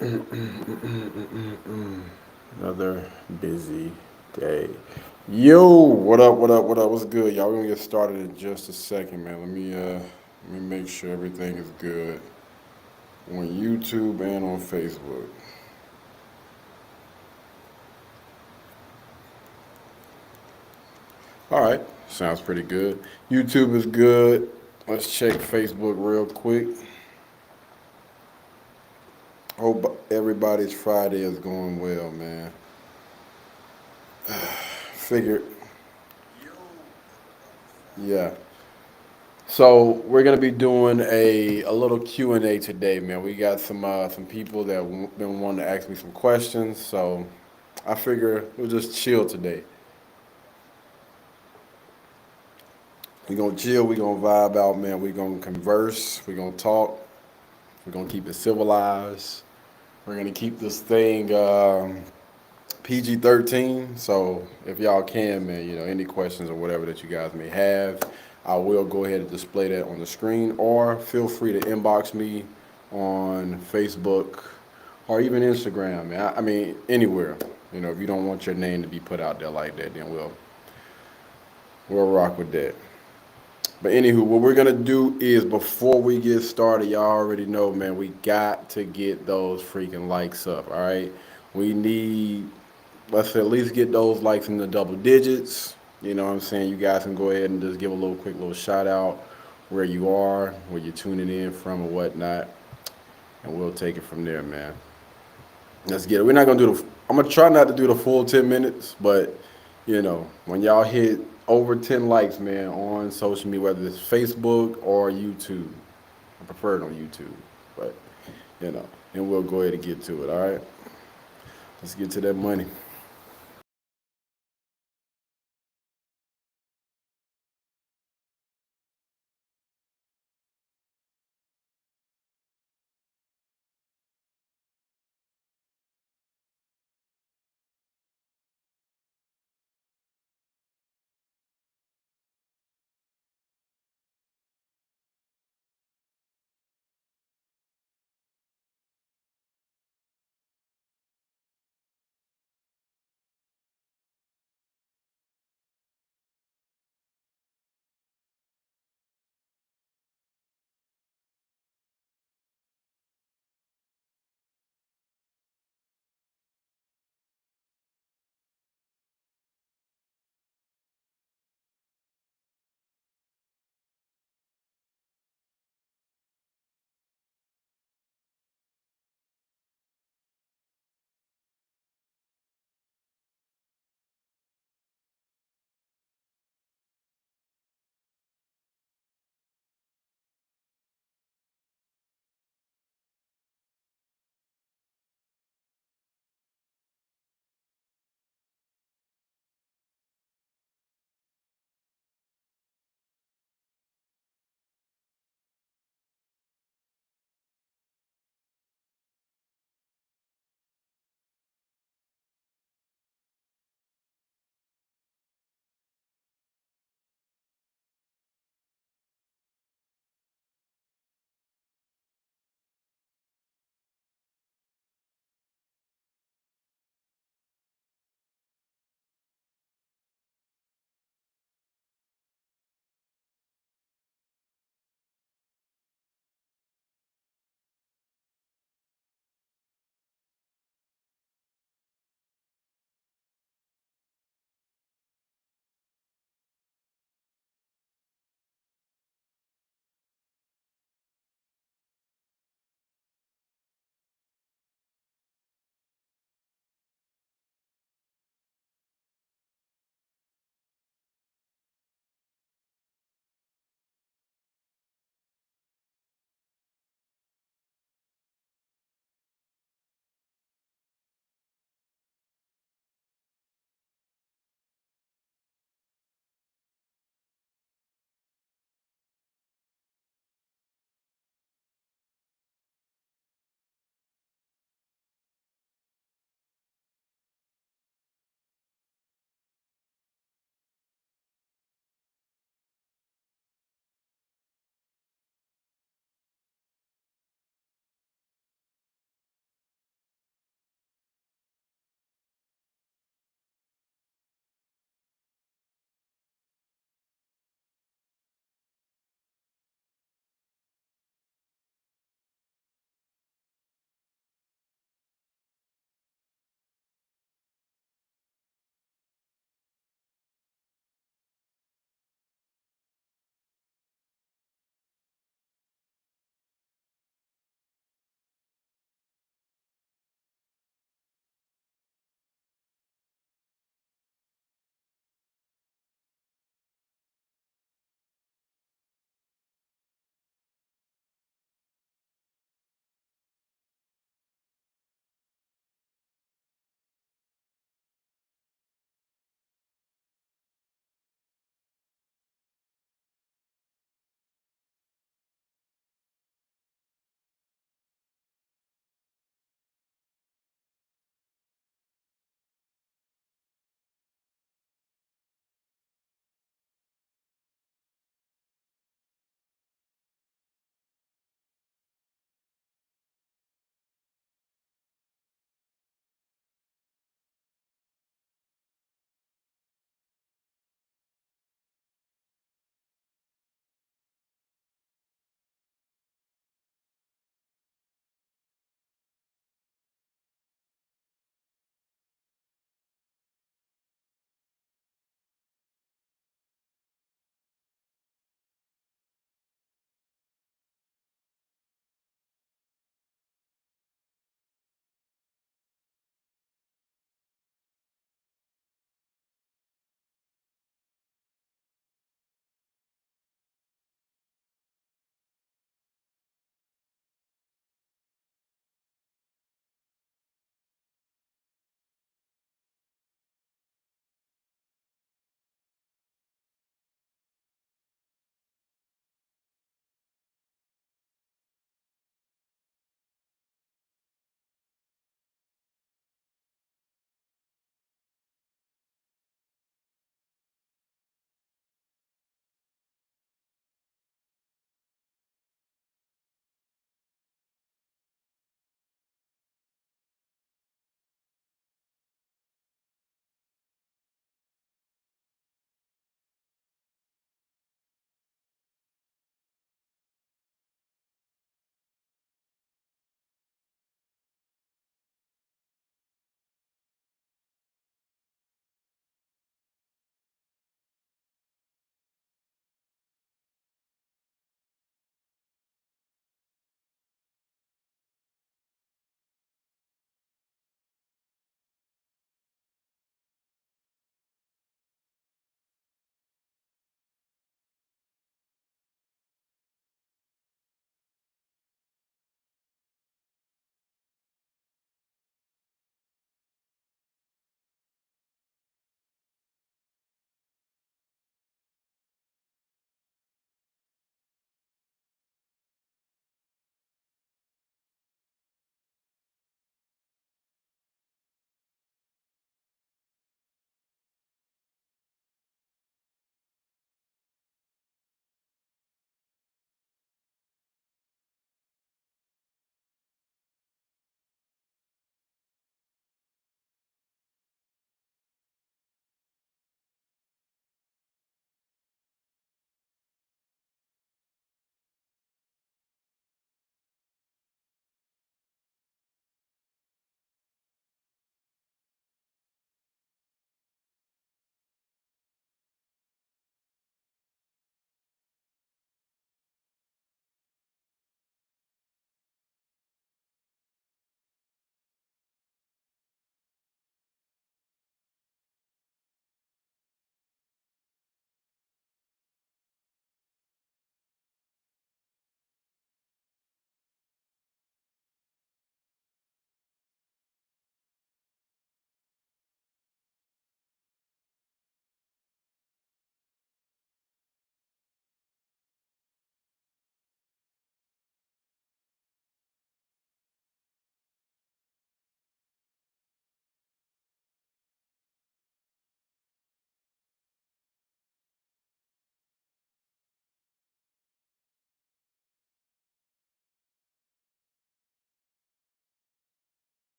Another busy day. Yo, what up? What up? What up? What's good, y'all? We're gonna get started in just a second, man. Let me make sure everything is good on YouTube and on Facebook. All right, sounds pretty good. YouTube is good. Let's check Facebook real quick. Hope everybody's Friday is going well, man. Figure, yeah. So we're gonna be doing a little Q&A today, man. We got some people that been wanting to ask me some questions, so I figure we'll just chill today. We gonna chill, we gonna vibe out, man. We gonna converse, we gonna talk, we're gonna keep it civilized. We're gonna keep this thing PG-13. So if y'all can, man, any questions or whatever that you guys may have, I will go ahead and display that on the screen, or feel free to inbox me on Facebook or even Instagram, man. I mean, anywhere. If you don't want your name to be put out there like that, then we'll rock with that. But anywho, what we're gonna do is before we get started, y'all already know, man, we got to get those freaking likes up. All right, we need let's at least get those likes in the double digits. You know what I'm saying? You guys can go ahead and just give a little quick little shout out where you are, where you're tuning in from, or whatnot, and we'll take it from there, man. Let's get it. We're not gonna do the. I'm gonna try not to do the full 10 minutes, but when y'all hit over 10 likes, man, on social media, whether it's Facebook or YouTube, I prefer it on YouTube, but you know, and we'll go ahead and get to it. All right, let's get to that money.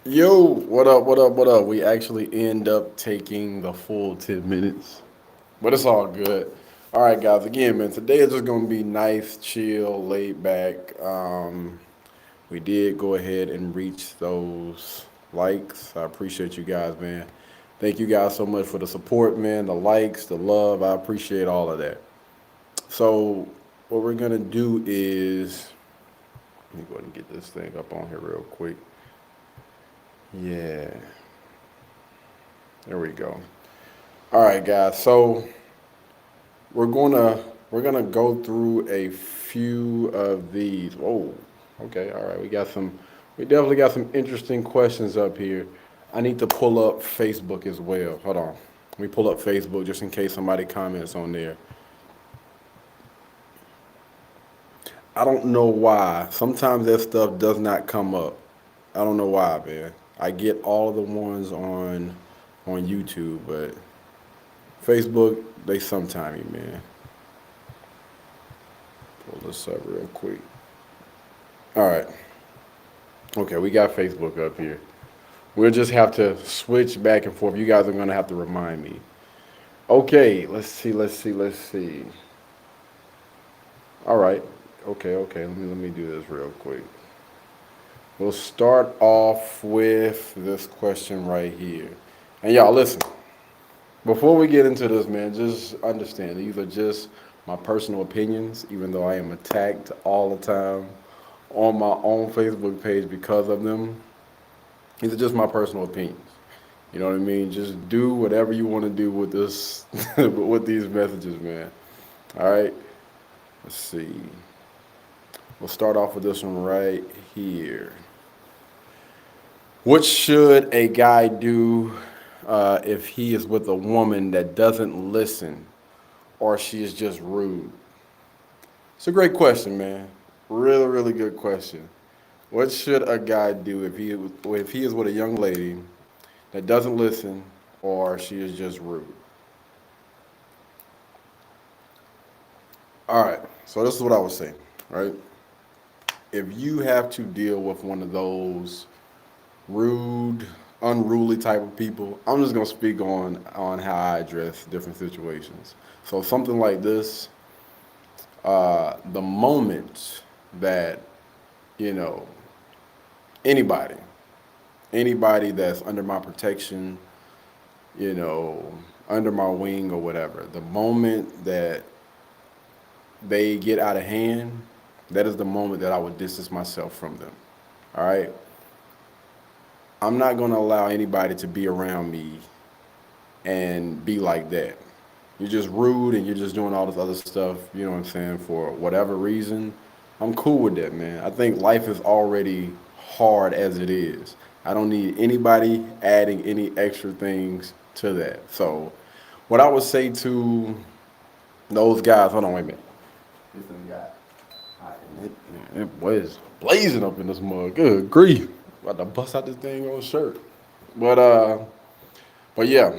Yo, what up, what up, what up? We actually end up taking the full 10 minutes, but it's all good. All right, guys, again, man, today is just going to be nice, chill, laid back. We did go ahead and reach those likes. I appreciate you guys, man. Thank you guys so much for the support, man, the likes, the love. I appreciate all of that. So, what we're going to do is, let me go ahead and get this thing up on here real quick. Yeah, there we go. All right, guys. So we're gonna go through a few of these. Oh, okay. All right. We definitely got some interesting questions up here. I need to pull up Facebook as well. Hold on. Let me pull up Facebook just in case somebody comments on there. I don't know why. Sometimes that stuff does not come up. I don't know why, man. I get all of the ones on YouTube, but Facebook, they sometime, man. Pull this up real quick. All right. Okay, we got Facebook up here. We'll just have to switch back and forth. You guys are gonna have to remind me. Okay, let's see. All right. Okay. Let me do this real quick. We'll start off with this question right here. And y'all listen, before we get into this, man, just understand these are just my personal opinions, even though I am attacked all the time on my own Facebook page because of them. These are just my personal opinions. You know what I mean? Just do whatever you want to do with this, with these messages, man. All right. Let's see. We'll start off with this one right here. What should a guy do if he is with a woman that doesn't listen or she is just rude? It's a great question, man. Really, really good question. What should a guy do if he is with a young lady that doesn't listen or she is just rude? All right. So this is what I was saying, right? If you have to deal with one of those rude, unruly type of people, I'm just gonna speak on how I address different situations. So something like this, the moment that you know anybody, anybody that's under my protection, you know, under my wing or whatever, the moment that they get out of hand, that is the moment that I would distance myself from them. All right. I'm not going to allow anybody to be around me and be like that. You're just rude and you're just doing all this other stuff, you know what I'm saying, for whatever reason. I'm cool with that, man. I think life is already hard as it is. I don't need anybody adding any extra things to that. So, what I would say to those guys, hold on, wait a minute. This thing got hot. It was blazing up in this mug. Good grief. About to bust out this dang old shirt. But uh but yeah,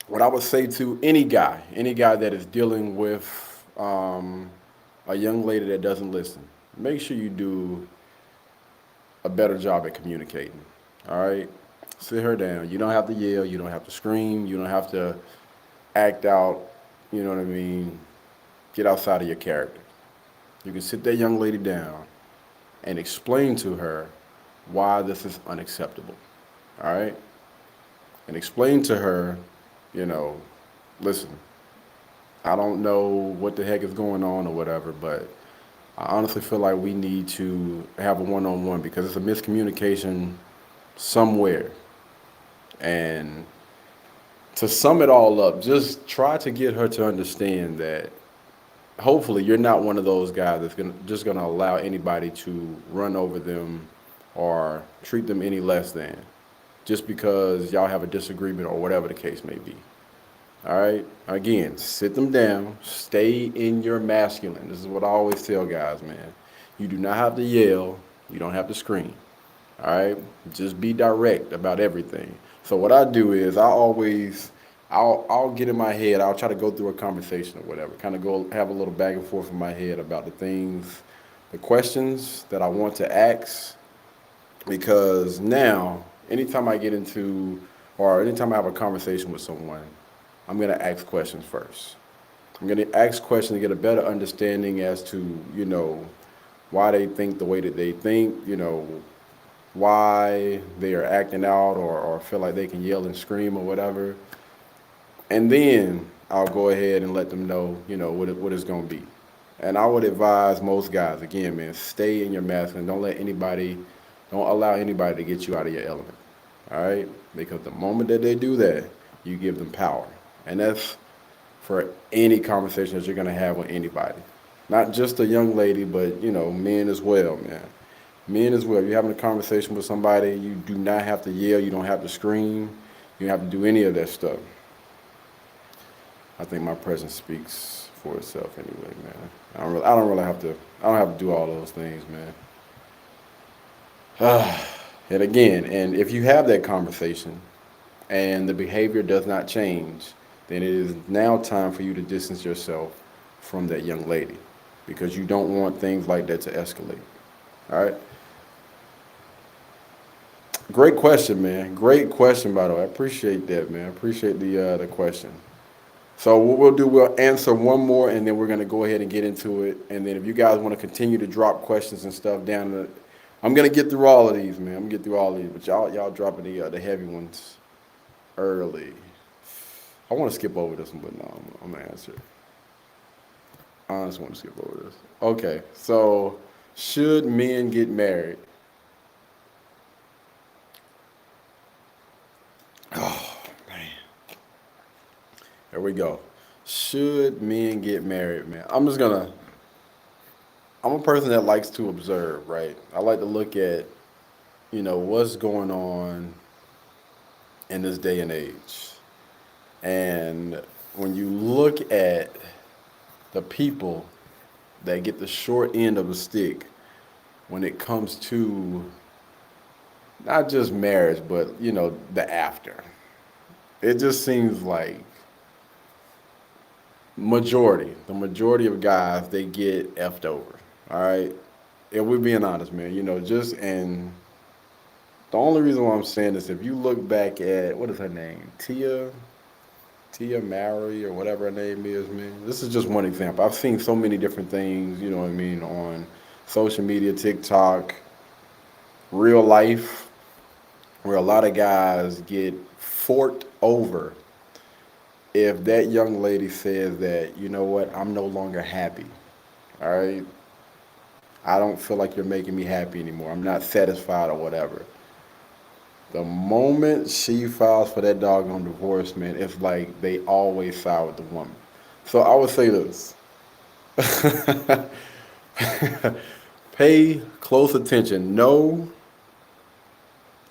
what I would say to any guy that is dealing with a young lady that doesn't listen, make sure you do a better job at communicating. All right? Sit her down. You don't have to yell, you don't have to scream, you don't have to act out, you know what I mean? Get outside of your character. You can sit that young lady down and explain to her why this is unacceptable. All right? And explain to her, you know, listen, I don't know what the heck is going on or whatever, but I honestly feel like we need to have a one on one because it's a miscommunication somewhere. And to sum it all up, just try to get her to understand that hopefully you're not one of those guys that's gonna allow anybody to run over them or treat them any less than just because y'all have a disagreement or whatever the case may be. All right. Again, sit them down. Stay in your masculine. This is what I always tell guys, man. You do not have to yell. You don't have to scream. All right. Just be direct about everything. So what I do is I'll get in my head. I'll try to go through a conversation or whatever. Kind of go have a little back and forth in my head about the things, the questions that I want to ask, because now anytime I get into, or anytime I have a conversation with someone, I'm gonna ask questions first. I'm gonna ask questions to get a better understanding as to, why they think the way that they think, why they are acting out or feel like they can yell and scream or whatever. And then I'll go ahead and let them know, what it's going to be. And I would advise most guys, again, man, stay in your masculine. Don't allow anybody to get you out of your element. All right? Because the moment that they do that, you give them power. And that's for any conversation that you're going to have with anybody. Not just a young lady, but, men as well, man. Men as well. If you're having a conversation with somebody, you do not have to yell. You don't have to scream. You don't have to do any of that stuff. I think my presence speaks for itself anyway, man. I don't really have to. I don't have to do all those things, man. And again, and if you have that conversation, and the behavior does not change, then it is now time for you to distance yourself from that young lady, because you don't want things like that to escalate. All right. Great question, man. Great question, by the way. I appreciate that, man. I appreciate the question. So what we'll do, we'll answer one more, and then we're gonna go ahead and get into it. And then if you guys want to continue to drop questions and stuff down, I'm gonna get through all of these, man. I'm gonna get through all of these, but y'all dropping the heavy ones early. I want to skip over this one, but no, I'm gonna answer it. I just want to skip over this. Okay, so should men get married? Oh man, there we go. Should men get married, man? I'm a person that likes to observe, right? I like to look at, what's going on in this day and age. And when you look at the people that get the short end of the stick when it comes to not just marriage, but, the after, it just seems like the majority of guys, they get effed over. All right. If we're being honest, man, and the only reason why I'm saying this, if you look back at, what is her name? Tia Mowry or whatever her name is, man. This is just one example. I've seen so many different things, you know what I mean, on social media, TikTok, real life, where a lot of guys get forked over if that young lady says that, you know what, I'm no longer happy. All right. I don't feel like you're making me happy anymore. I'm not satisfied or whatever. The moment she files for that doggone divorce, man, it's like they always side with the woman. So I would say this. Pay close attention. Know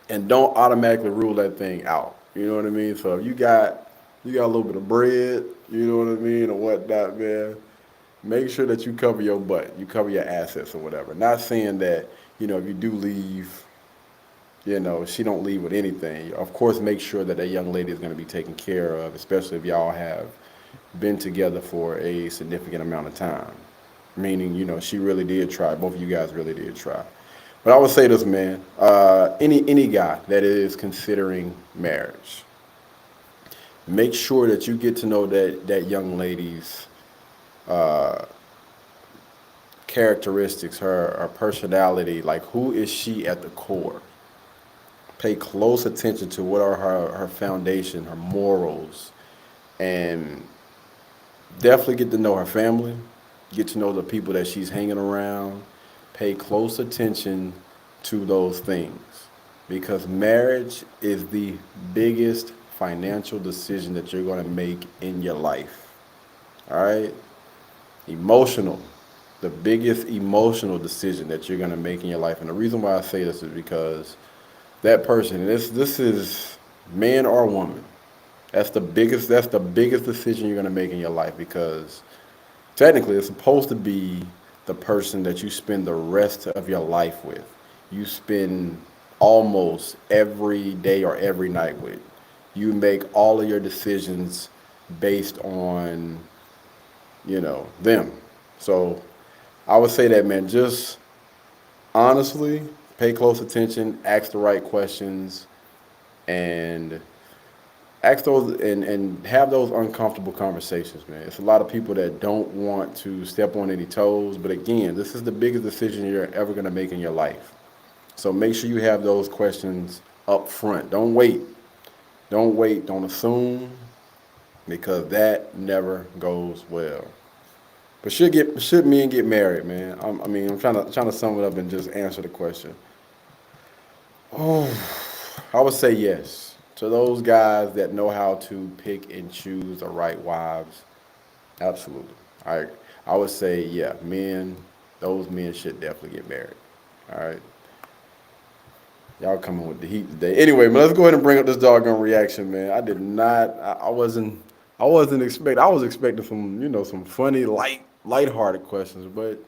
and don't automatically rule that thing out. You know what I mean? So if you got a little bit of bread, you know what I mean, or whatnot, man. Make sure that you cover your butt, you cover your assets or whatever. Not saying that, if you do leave, she don't leave with anything. Of course, make sure that that young lady is going to be taken care of, especially if y'all have been together for a significant amount of time. Meaning, she really did try. Both of you guys really did try. But I would say this, man. Any guy that is considering marriage, make sure that you get to know that young lady's uh, characteristics, her personality. Like, who is she at the core? Pay close attention to what are her foundation, her morals, and definitely get to know her family, get to know the people that she's hanging around. Pay close attention to those things, because marriage is the biggest financial decision that you're going to make in your life. All right? Emotional, the biggest emotional decision that you're going to make in your life. And the reason why I say this is because that person, this is man or woman. That's the biggest decision you're going to make in your life, because technically it's supposed to be the person that you spend the rest of your life with. You spend almost every day or every night with. You make all of your decisions based on, them. So I would say that, man, just honestly pay close attention, ask the right questions, and ask those and have those uncomfortable conversations, man. It's a lot of people that don't want to step on any toes, but again, this is the biggest decision you're ever going to make in your life. So make sure you have those questions up front. Don't wait. Don't wait. Don't assume because that never goes well. But should men get married, man? I mean, I'm trying to sum it up and just answer the question. Oh, I would say yes to those guys that know how to pick and choose the right wives. Absolutely. I I would say yeah, men. Those men should definitely get married. All right. Y'all coming with the heat today. Anyway, man, let's go ahead and bring up this doggone reaction, man. I did not. I wasn't expect. I was expecting some, some funny, lighthearted questions, but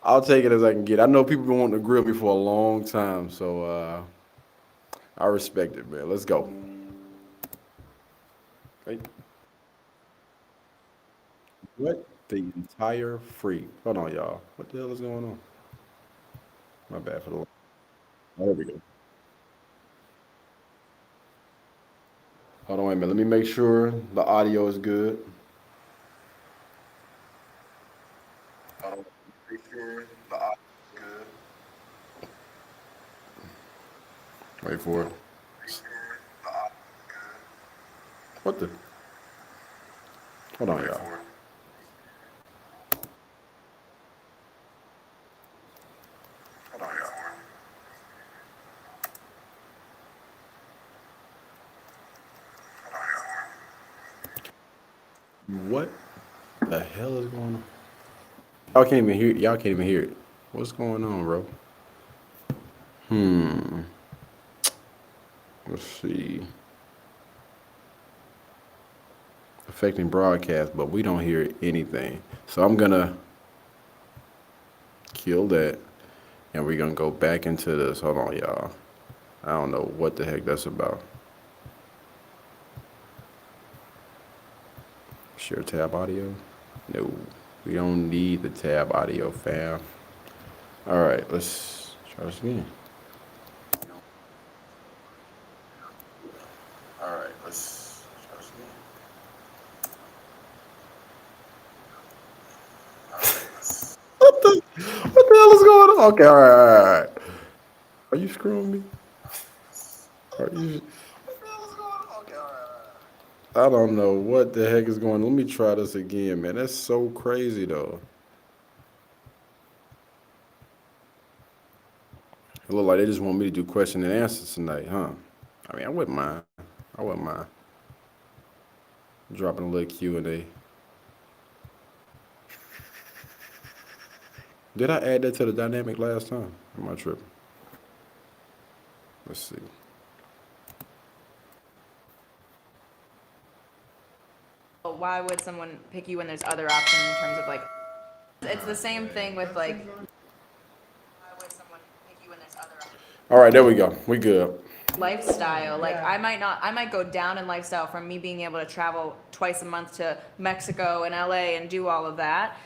I'll take it as I can get. I know people been wanting to grill me for a long time, so I respect it, man. Let's go. Hey, what the entire freak? Hold on, y'all. What the hell is going on? My bad for the. Oh, there we go. Hold on, wait a minute. Let me make sure the audio is good. Hold on. Make sure the audio is good. Wait for it. What the? Hold on, y'all. What the hell is going on? Y'all can't even hear. Y'all can't even hear it. What's going on, bro? Hmm. Let's see. Affecting broadcast, but we don't hear anything. So I'm gonna kill that, and we're gonna go back into this. Hold on, y'all. I don't know what the heck that's about. Share tab audio? No, we don't need the tab audio, fam. All right, let's try this again. All right, let's try this again. What the hell is going on? Okay, all right. Are you screwing me? Are you? I don't know what the heck is going on. Let me try this again, man. That's so crazy, though. It look like they just want me to do question and answers tonight, huh? I mean, I wouldn't mind. I wouldn't mind dropping a little Q&A. Did I add that to the dynamic last time? Am I tripping? Let's see. Why would someone pick you when there's other options in terms of like it's the same thing with like why would someone pick you when there's other options? All right, there we go. We good. Lifestyle. Like I might go down in lifestyle from me being able to travel twice a month to Mexico and LA and do all of that.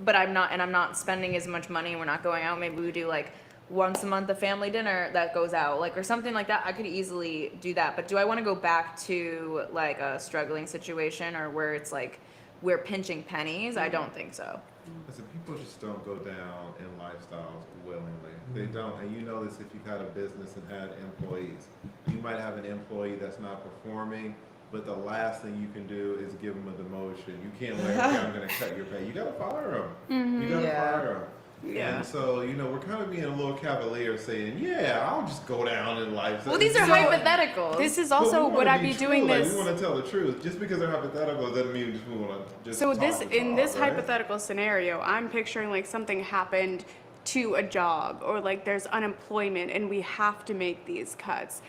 But I'm not spending as much money and we're not going out. Maybe we do like once a month a family dinner that goes out, like or something like that. I could easily do that. But do I want to go back to like a struggling situation or where it's like we're pinching pennies? I don't think so. Listen, people just don't go down in lifestyles willingly. They don't. And you know this if you've had a business and had employees. You might have an employee that's not performing, but the last thing you can do is give them a demotion. You can't like, okay, I'm going to cut your pay. You got to fire them. You got to Yeah. fire them. Yeah. And so, we're kind of being a little cavalier saying, yeah, I'll just go down in life. Well, these are hypotheticals. This is But we also wanna would I be be true, doing like, this? we want to tell the truth. Just because they're hypothetical doesn't mean we want to just So talk this the in talk, this right? hypothetical scenario, I'm picturing like something happened to a job or like there's unemployment and we have to make these cuts.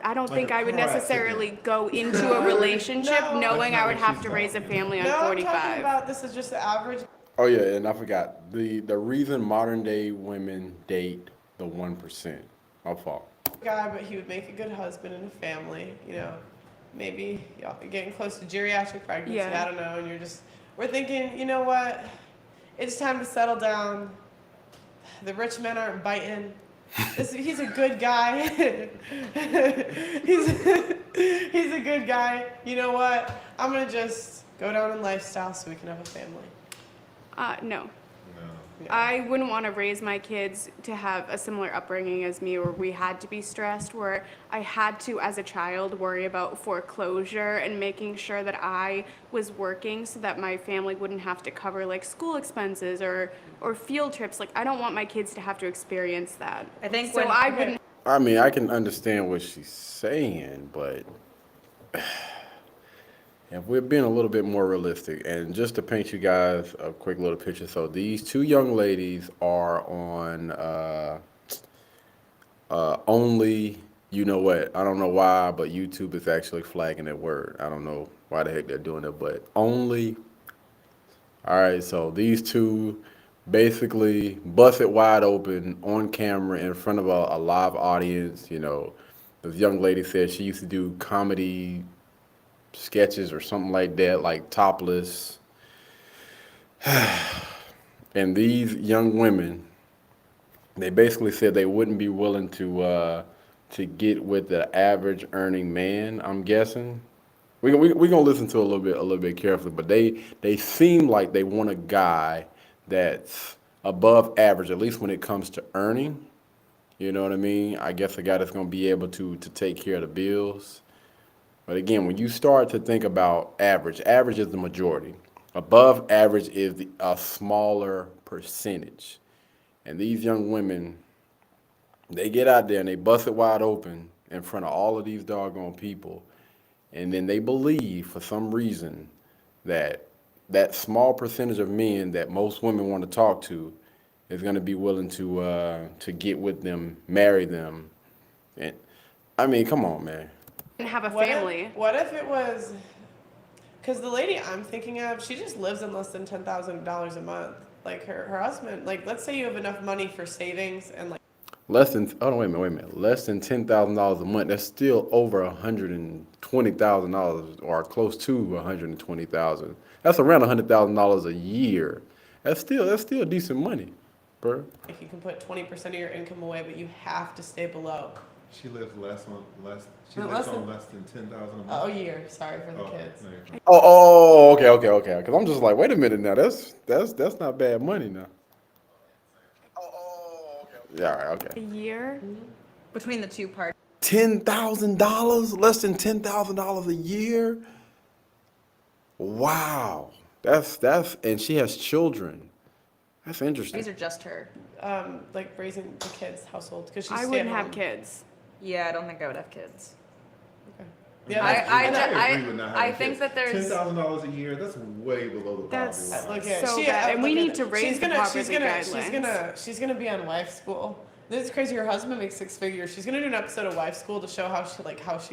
I don't Like think a I would car necessarily accident. go into a relationship No. knowing That's I not would what have she's to raise a talking family on No, I'm talking 45. about this is just the average Oh yeah, and I forgot the reason modern day women date the 1%. My fault. guy, but he would make a good husband and a family. Maybe y'all are getting close to geriatric pregnancy. Yeah. I don't know, and we're thinking, you know what? It's time to settle down. The rich men aren't biting. He's a good guy. he's he's a good guy. You know what? I'm gonna just go down in lifestyle so we can have a family. No. No. Yeah. I wouldn't want to raise my kids to have a similar upbringing as me, where we had to be stressed, where I had to, as a child, worry about foreclosure and making sure that I was working so that my family wouldn't have to cover like school expenses or field trips. Like, I don't want my kids to have to experience that. I think so when- I Okay. wouldn't. I mean, I can understand what she's saying, but if we're being a little bit more realistic, and just to paint you guys a quick little picture, so these two young ladies are on only, you know what? I don't know why, but YouTube is actually flagging that word. I don't know why the heck they're doing it, but only. All right, so these two basically bust it wide open on camera in front of a live audience. You know, this young lady said she used to do comedy sketches or something like that, like topless. And these young women, they basically said they wouldn't be willing to get with the average earning man. I'm guessing. We gonna listen to it a little bit carefully, but they seem like they want a guy that's above average, at least when it comes to earning. You know what I mean? I guess a guy that's gonna be able to take care of the bills. But again, when you start to think about average, average is the majority. Above average is a smaller percentage. And these young women, they get out there and they bust it wide open in front of all of these doggone people. And then they believe for some reason that that small percentage of men that most women want to talk to is going to be willing to get with them, marry them. And I mean, come on, man. Have a What family. What if it was? Because the lady I'm thinking of, she just lives in less than $10,000 a month. Like her husband. Like, let's say you have enough money for savings and like. Less than, oh no, wait a minute. Less than $10,000 a month. That's still over $120,000 or close to $120,000. That's around $100,000 a year. That's still decent money, bro. If you can put 20% of your income away, but you have to stay below. She lives less on less. She No, lives less on than- less than 10,000 a month. Oh, a year. Sorry for the Oh, kids. no, you're fine. Okay. Because I'm just like, wait a minute now. That's not bad money now. Yeah, all right, A okay. year? between the two parties. $10,000, less than $10,000 a year. Wow, that's, and she has children. That's These interesting. are just her. Like raising the kids' household because she's I wouldn't have kids. Yeah, I don't think I would have kids. Yeah, I- that's- I and ju- agree with not having I think kids. that there's- $10,000 a year. That's way below the poverty That's- line. Look at So she, bad, and we look at need it. to raise she's the gonna, poverty she's gonna guidelines. she's gonna be on wife school. This is crazy. Her husband makes 6 figures. She's gonna do an episode of Wife School to show how she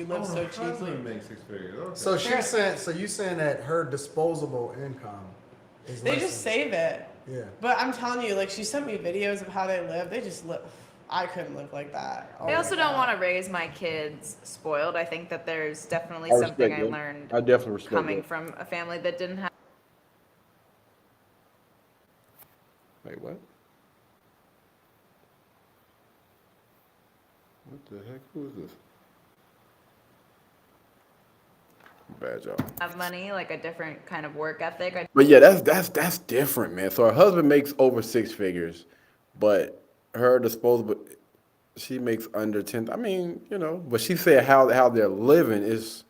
lives Oh, so her cheaply. husband makes 6 figures. Okay. So Sure. she's saying, so you saying that her disposable income is They less just than- save it. Yeah. But I'm telling you, like she sent me videos of how they live. They just live. I couldn't live like that. Oh I my also don't God. want to raise my kids spoiled. I think that there's definitely I something respect I that. learned I definitely respect coming that. from a family that didn't have. Wait, what? What the heck? Who is this? Bad job. Have money, like a different kind of work ethic. But yeah, that's different, man. So her husband makes over 6 figures, but her disposable, she makes under 10. I mean, you know, but she said how they're living is,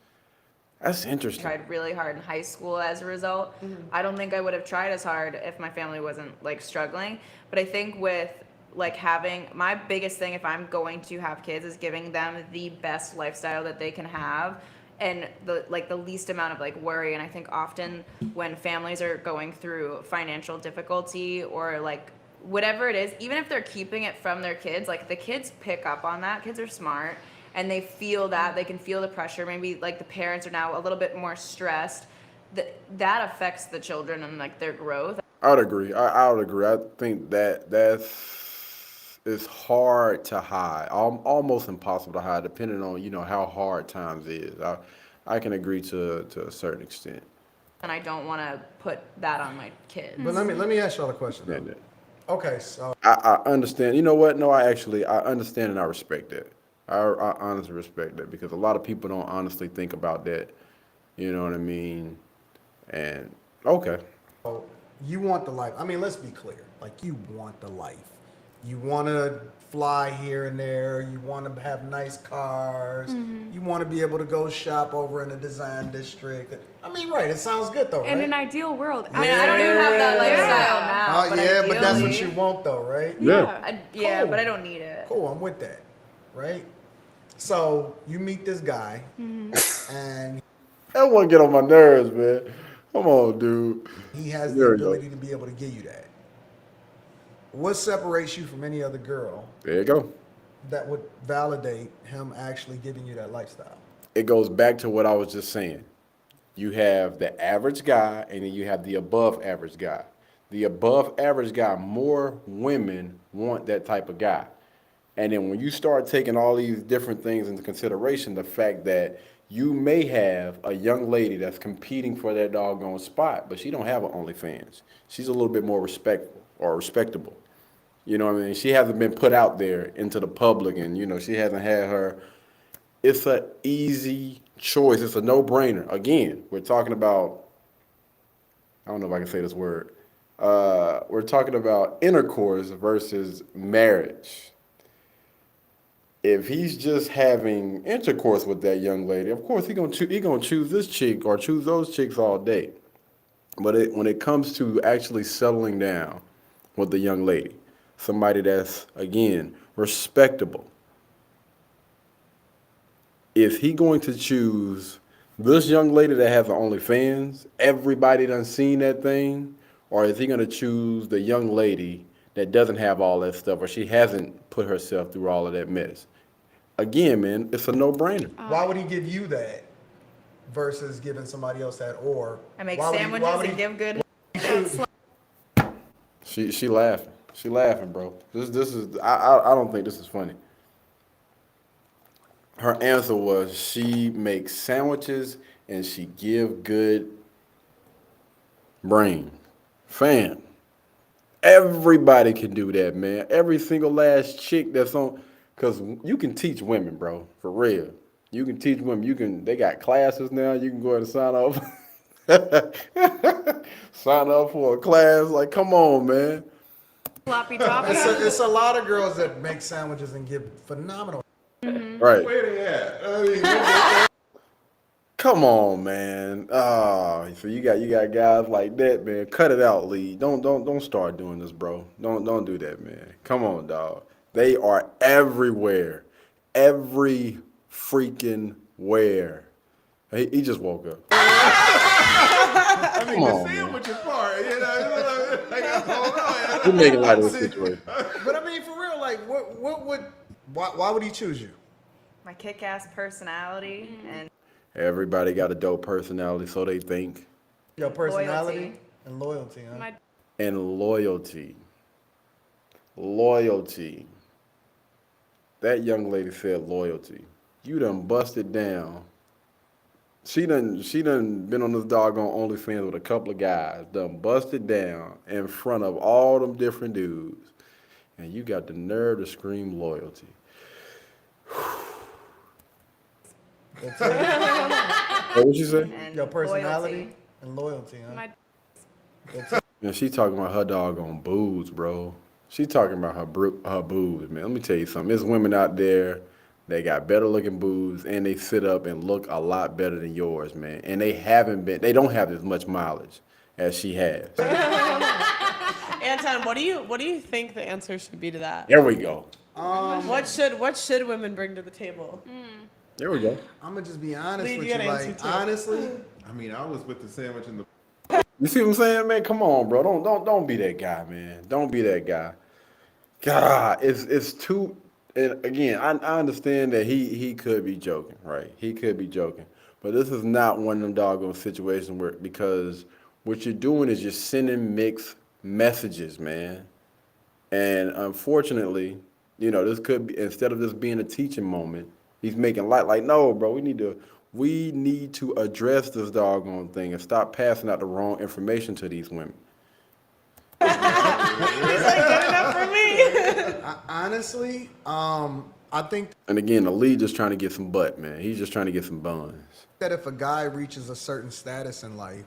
that's interesting. Tried really hard in high school as a result. I don't think I would have tried as hard if my family wasn't like struggling. But I think with like having my biggest thing if I'm going to have kids is giving them the best lifestyle that they can have and the least amount of like worry. And I think often when families are going through financial difficulty or like whatever it is, even if they're keeping it from their kids, like the kids pick up on that. Kids are smart and they feel that, they can feel the pressure. Maybe like the parents are now a little bit more stressed. That affects the children and like their growth. I would agree. I would agree. I think it's hard to hide, almost impossible to hide, depending on, you know, how hard times is. I can agree to a certain extent. And I don't want to put that on my kids. But let me ask y'all a question. Yeah, though. yeah. Okay, so I understand. You know what? No, I understand and I respect that. I honestly respect that because a lot of people don't honestly think about that. You know what I mean? And okay, you want the life. I mean, let's be clear. Like, you want the life. You want to fly here and there. You want to have nice cars. You want to be able to go shop over in the design district. I mean, right. It sounds good, though, right? In an ideal world, I mean, I don't even have that lifestyle now. Oh, yeah, but that's what ideally- you want, though, right? yeah. Yeah, Cool. but I don't need it. Cool, I'm with that. Right? So, you meet this guy, and that one get on my nerves, man. Come on, dude. he has the There we go. ability to be able to give you that. What separates you from any other girl There you go. that would validate him actually giving you that lifestyle? It goes back to what I was just saying. You have the average guy, and then you have the above average guy. The above average guy, more women want that type of guy. And then when you start taking all these different things into consideration, the fact that you may have a young lady that's competing for that doggone spot, but she don't have an OnlyFans. She's a little bit more respectful or respectable. You know what I mean? She hasn't been put out there into the public, and she hasn't had her. It's an easy choice. It's a no-brainer. Again, we're talking about. I don't know if I can say this word. We're talking about intercourse versus marriage. If he's just having intercourse with that young lady, of course he gonna choose this chick or choose those chicks all day. But when it comes to actually settling down with the young lady, somebody that's again respectable, is he going to choose this young lady that has an OnlyFans? Everybody done seen that thing, or is he gonna choose the young lady that doesn't have all that stuff, or she hasn't put herself through all of that mess? Again, man, it's a no-brainer. Why would he give you that versus giving somebody else that? Or I make why would he- sandwiches why would and he- give good. She laughing. She laughing, bro. This is I don't think this is funny. Her answer was she makes sandwiches and she give good brain. Fam. Everybody can do that, man. Every single last chick that's on, because you can teach women, bro, for real. You can teach women. They got classes now. You can go ahead and sign up. Sign up for a class. Like, come on, man. Floppy top. It's a lot of girls that make sandwiches and give phenomenal. Right. Where they at? I mean, Come on, man. So you got guys like that, man. Cut it out, Lee. Don't start doing this, bro. Don't do that, man. Come on, dog. They are everywhere. Every freaking where. He just woke up. I mean, Come the on, man. sandwiches part, like, I don't know. We're making light of the situation. But I mean, for real, like, why would he choose you? My kick-ass personality and Everybody got a dope personality, so they think. Your personality Loyalty. and loyalty, huh? My And loyalty. Loyalty. That young lady said loyalty. You done busted down. She done been on this doggone OnlyFans with a couple of guys, done busted down in front of all them different dudes. And you got the nerve to scream loyalty. What would you say? and Your personality loyalty. and loyalty, huh? my And she talking about her doggone boobs, bro. She talking about her boobs, man. Let me tell you something. There's women out there, they got better looking boobs, and they sit up and look a lot better than yours, man. And they don't have as much mileage as she has. Anton, what do you think the answer should be to that? There we go. What should women bring to the table? There we go. I'm gonna just be honest Lee, with you you. gotta answer Like, too. honestly, I mean, I was with the sandwich in the. You see what I'm saying, man? Come on, bro. Don't be that guy, man. Don't be that guy. God, it's too. And again, I understand that he could be joking, right? He could be joking, but this is not one of them doggone situations where, because what you're doing is you're sending mixed messages, man. And unfortunately, this could be, instead of this being a teaching moment, he's making light. Like, no, bro, we need to address this doggone thing and stop passing out the wrong information to these women. He's like, get Honestly, I think And again, the lead just trying to get some butt, man. He's just trying to get some buns. that if a guy reaches a certain status in life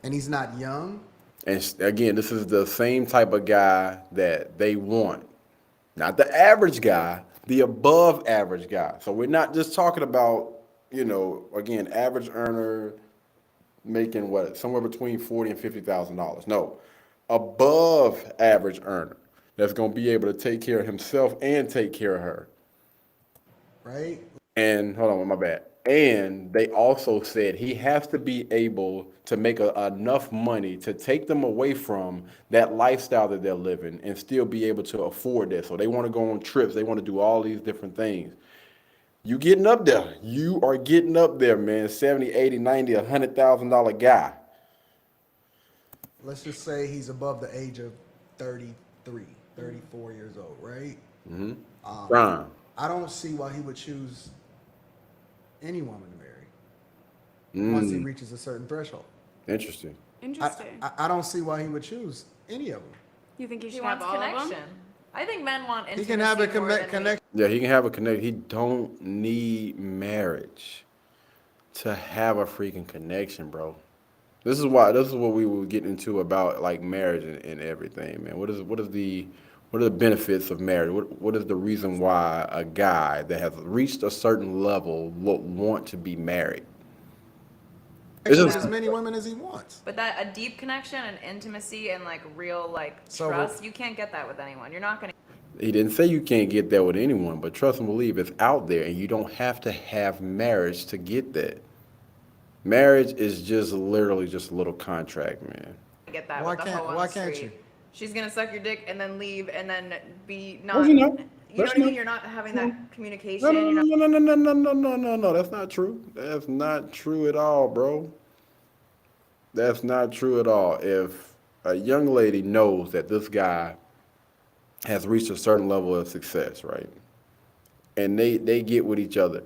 and he's not young, And again, this is the same type of guy that they want. Not the average guy, the above average guy. So we're not just talking about, again, average earner making what, somewhere between $40,000 and $50,000. No, above average earner that's going to be able to take care of himself and take care of her. right? And hold on, my bad. And they also said he has to be able to make enough money to take them away from that lifestyle that they're living and still be able to afford that. So they want to go on trips. They want to do all these different things. You getting up there. You are getting up there, man. 70, 80, 90, $100,000 guy. Let's just say he's above the age of 33, 34 years old, right? Prime. I don't see why he would choose any woman to marry once he reaches a certain threshold. Interesting. Interesting. I don't see why he would choose any of them. You think you He should have wants all of connection. them? I think men want He intimacy can have a more than we- connection. Yeah, he can have a connection. He don't need marriage to have a freaking connection, bro. This is what we were getting into about like marriage and everything, man. What are the benefits of marriage? What is the reason why a guy that has reached a certain level want to be married? It's With just, as many women as he wants. But that a deep connection and intimacy and like real like So- trust, you can't get that with anyone. You're not gonna. he didn't say you can't get that with anyone, but trust and believe it's out there, and you don't have to have marriage to get that. Marriage is just literally just a little contract, man. Get that Why with the can't- hoe on why the can't street. you? She's gonna suck your dick and then leave and then be not. No, she's not. You know That's what I mean? not- You're not having that communication. No, You're no, not. no, no, no, no, no, no, no, no. That's not true. That's not true at all, bro. That's not true at all. If a young lady knows that this guy has reached a certain level of success, right? And they get with each other.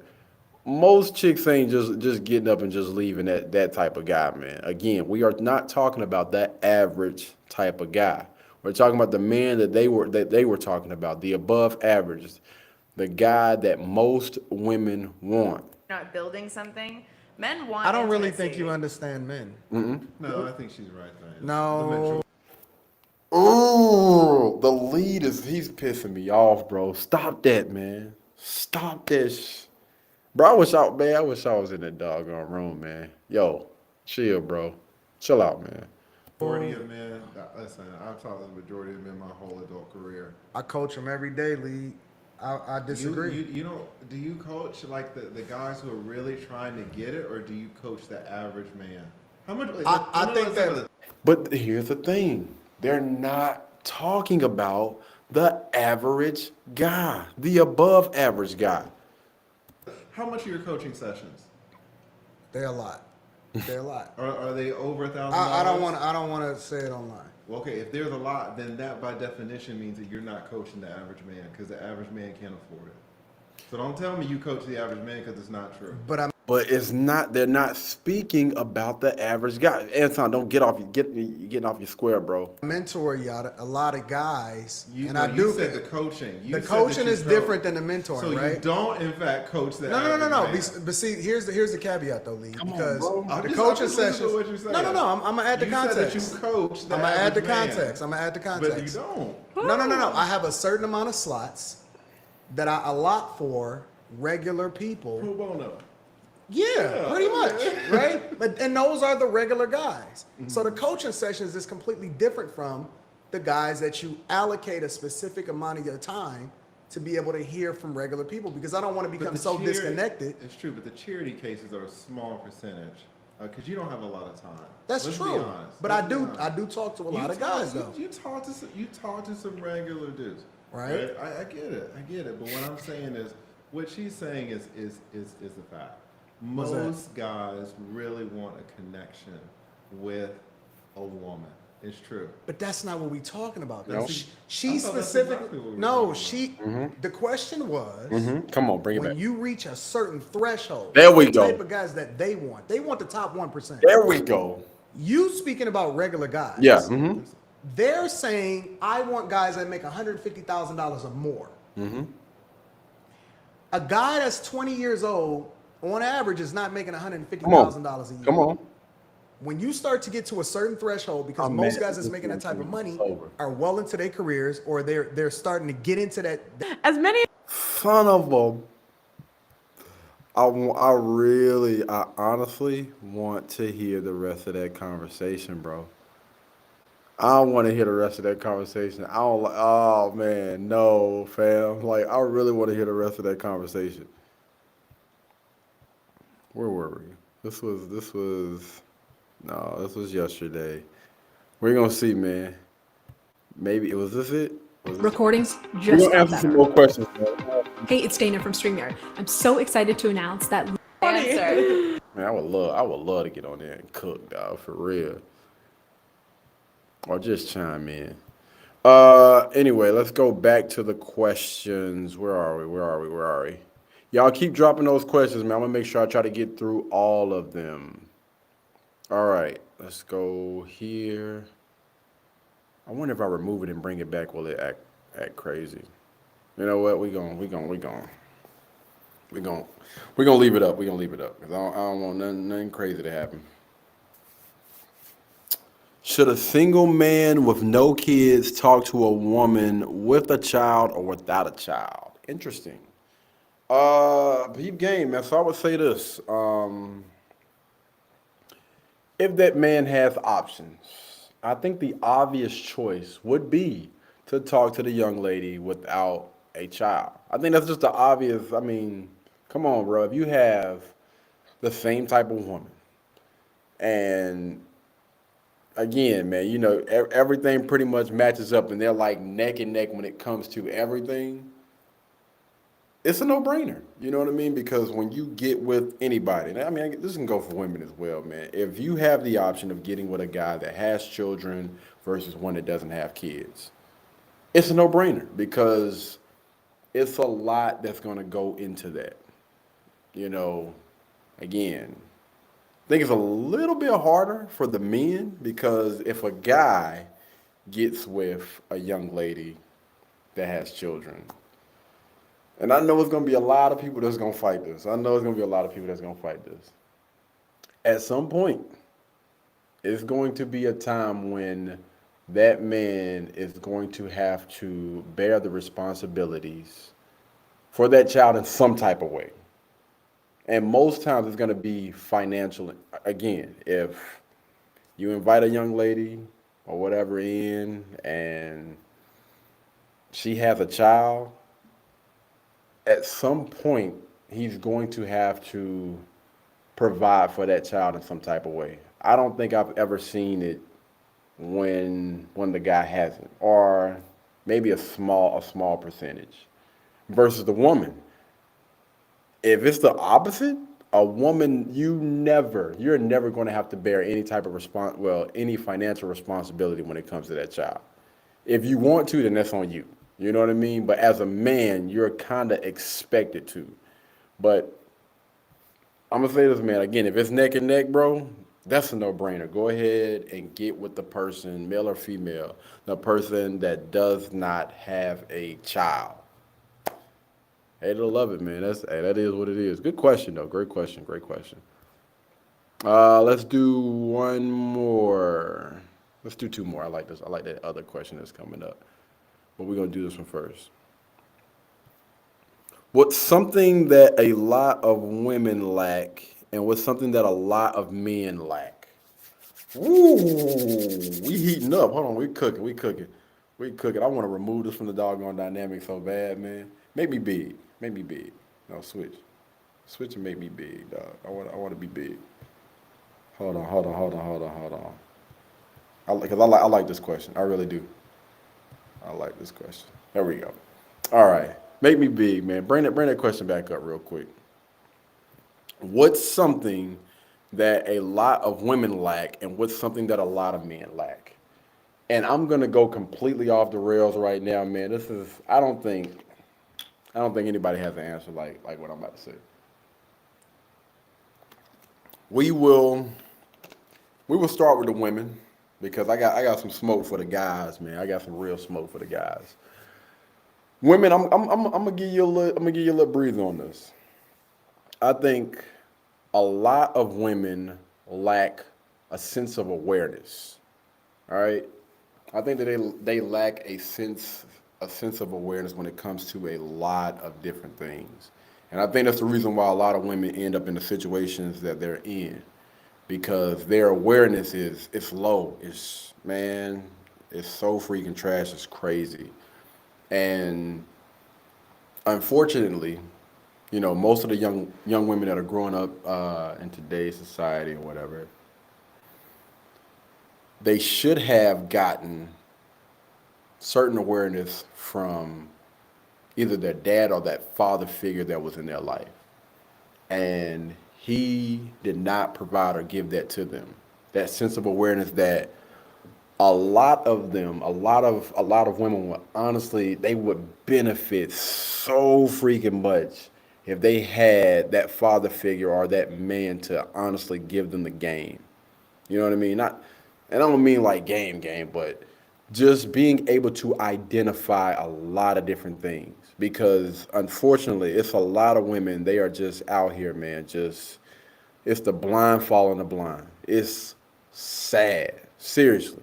Most chicks ain't just getting up and just leaving that type of guy, man. Again, we are not talking about that average type of guy. We're talking about the man that they were talking about, the above average, the guy that most women want. Not building something. Men want. I don't really intimacy. think you understand men. No, I think she's right, Diane. No. Ooh, the lead he's pissing me off, bro. Stop that, man. Stop this. Bro, I wish I was in that doggone room, man. Yo, chill, bro. Chill out, man. Majority of men, listen, I've talked to the majority of men my whole adult career. I coach him every day, Lee. I disagree. You know, do you coach like the guys who are really trying to get it, or do you coach the average man? How much? I think that- But here's the thing. They're not talking about the average guy, the above average guy. How much are your coaching sessions? They're a lot. They're a lot. Are they over $1,000? I don't want to say it online. Well, okay, if there's a lot, then that by definition means that you're not coaching the average man because the average man can't afford it. So don't tell me you coach the average man because it's not true. But it's not. They're not speaking about the average guy. Anton, don't get off. You're getting off your square, bro. I mentor a lot of guys, You, and no, I you do. said the coaching. You The said that coaching you is coach. different than the mentoring, So right? you don't, in fact, coach the No. average man. But see, here's the caveat though, Lee. Come on, Because bro. I'm the just- coaching I'm just listening to sessions. what you're saying. No. I'm gonna add the You context. said that you coach the I'm gonna add the average man. context. I'm gonna add the But context. you don't. No. I have a certain amount of slots that I allot for regular people. Pro bono. Yeah, pretty much, right? And those are the regular guys. So the coaching sessions is completely different from the guys that you allocate a specific amount of your time to be able to hear from regular people, because I don't want to But become the so charity- disconnected. It's true, but the charity cases are a small percentage because you don't have a lot of time. That's Let's be true. honest. But Let's I be do honest. talk to a You lot of talk- guys though. You talk to some regular dudes, Right. I get it. But what I'm saying is, what she's saying is the fact. What's that? Most guys really want a connection with a woman. It's true. But that's not what we're talking about. No. She I thought that's specifically. exactly what we were No, talking The question was. Come on, bring it When back. you reach a certain threshold, There we the go. type of guys that they want the top 1%. There we go. You speaking about regular guys. Yeah. They're saying, I want guys that make $150,000 or more. A guy that's 20 years old, on average, is not making Come on. $150,000 a year. Come on. When you start to get to a certain threshold, because I'm most mad guys at that's this making that type of man. money It's over. are well into their careers, or they're starting to get into that. As many Son of a. I honestly want to hear the rest of that conversation, bro. I don't want to hear the rest of that conversation. I don't like, oh man, no, fam. Like, I really want to hear the rest of that conversation. Where were we? No, this was yesterday. We're gonna see, man. Maybe, was this it? Was this it? Recordings We're just gonna got answer some better. more questions, man. Hey, it's Dana from StreamYard. I'm so excited to announce that Answer. Man, I would love to get on there and cook, dog, for real. Or just chime in. Anyway, let's go back to the questions. Where are we? Y'all keep dropping those questions, man. I'm gonna make sure I try to get through all of them. All right, let's go here. I wonder if I remove it and bring it back, will it act crazy? You know what? We're gonna leave it up. We're gonna leave it up. 'Cause I don't want nothing crazy to happen. Should a single man with no kids talk to a woman with a child or without a child? Interesting. Peep game, man. So I would say this. If that man has options, I think the obvious choice would be to talk to the young lady without a child. I think that's just the obvious. I mean, come on, bro. If you have the same type of woman, and again, man, you know, everything pretty much matches up, and they're like neck and neck when it comes to everything. It's a no-brainer. You know what I mean? Because when you get with anybody, and I mean, this can go for women as well, man. If you have the option of getting with a guy that has children versus one that doesn't have kids, it's a no-brainer because it's a lot that's going to go into that. You know, again, I think it's a little bit harder for the men because if a guy gets with a young lady that has children, and I know it's going to be a lot of people that's going to fight this. At some point, it's going to be a time when that man is going to have to bear the responsibilities for that child in some type of way. And most times it's going to be financial. Again, if you invite a young lady or whatever in and she has a child, at some point, he's going to have to provide for that child in some type of way. I don't think I've ever seen it when the guy hasn't, or maybe a small percentage. Versus the woman, if it's the opposite, a woman, you're never going to have to bear any type of any financial responsibility when it comes to that child. If you want to, then that's on you. You know what I mean? But as a man, you're kind of expected to. But I'm going to say this, man. Again, if it's neck and neck, bro, that's a no-brainer. Go ahead and get with the person, male or female, the person that does not have a child. Hey, they'll love it, man. That is what it is. Good question, though. Great question. Let's do one more. Let's do two more. I like this. I like that other question that's coming up. But we're going to do this one first. What's something that a lot of women lack, and what's something that a lot of men lack? Ooh, we heating up. Hold on, we cooking. I want to remove this from the doggone dynamic so bad, man. Make me big. No, switch and make me big, dog. I want to be big. Hold on. Because I like this question. I really do. I like this question. There we go. All right. Make me big, man. Bring that question back up real quick. What's something that a lot of women lack, and what's something that a lot of men lack? And I'm gonna go completely off the rails right now, man. I don't think anybody has an answer like what I'm about to say. We will start with the women, because I got some smoke for the guys, man. I got some real smoke for the guys. Women, I'm gonna give you a little, I'm gonna give you a little breather on this. I think a lot of women lack a sense of awareness. All right, I think that they lack a sense of awareness when it comes to a lot of different things, and I think that's the reason why a lot of women end up in the situations that they're in, because their awareness is it's low. It's man, it's so freaking trash. It's crazy, and unfortunately, most of the young women that are growing up in today's society or whatever, they should have gotten certain awareness from either their dad or that father figure that was in their life, and he did not provide or give that to them. That sense of awareness that a lot of them, a lot of women would honestly, they would benefit so freaking much if they had that father figure or that man to honestly give them the game. You know what I mean? Not, and I don't mean like game, but just being able to identify a lot of different things. Because unfortunately, it's a lot of women, they are just out here, man, just it's the blind following the blind. It's sad. Seriously.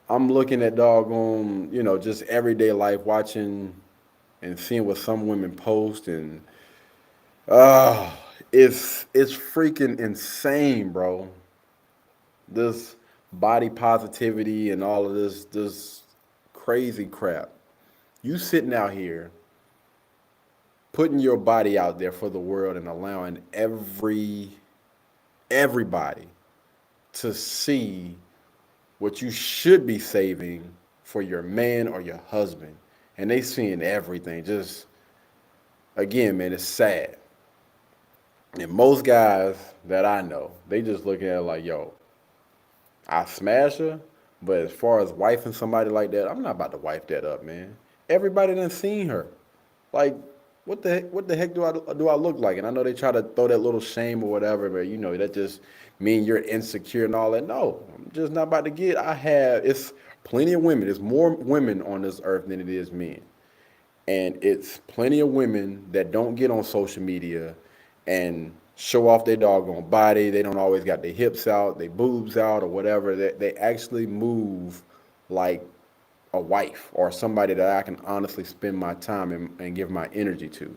I'm looking at doggone, just everyday life, watching and seeing what some women post, and uh it's freaking insane, bro. This body positivity and all of this crazy crap. You sitting out here putting your body out there for the world and allowing everybody to see what you should be saving for your man or your husband. And they seeing everything. Just again, man, it's sad. And most guys that I know, they just looking at it like, yo, I smash her, but as far as wifing somebody like that, I'm not about to wife that up, man. Everybody done seen her. Like, what the heck do I look like? And I know they try to throw that little shame or whatever, but that just mean you're insecure and all that. No, I'm just not about to get. It's plenty of women. There's more women on this earth than it is men. And it's plenty of women that don't get on social media and show off their doggone body. They don't always got their hips out, their boobs out, or whatever. They actually move like a wife or somebody that I can honestly spend my time and give my energy to.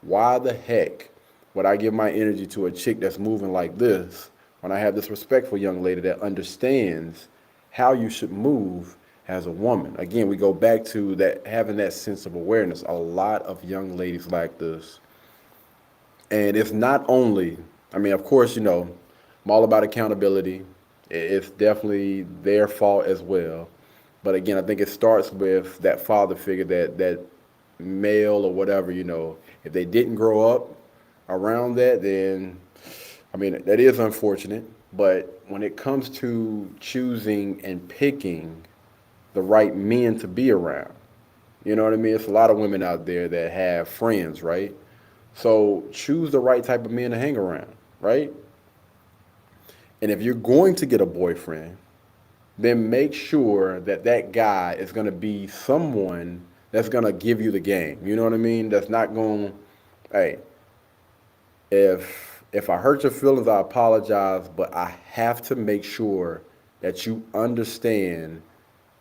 Why the heck would I give my energy to a chick that's moving like this when I have this respectful young lady that understands how you should move as a woman? Again, we go back to that, having that sense of awareness. A lot of young ladies like this. And it's not only, I mean, of course, I'm all about accountability. It's definitely their fault as well. But again, I think it starts with that father figure, that male or whatever, if they didn't grow up around that, then, I mean, that is unfortunate. But when it comes to choosing and picking the right men to be around, you know what I mean? It's a lot of women out there that have friends, right? So choose the right type of men to hang around, right? And if you're going to get a boyfriend, then make sure that that guy is going to be someone that's going to give you the game. You know what I mean? That's not going, hey, if I hurt your feelings, I apologize, but I have to make sure that you understand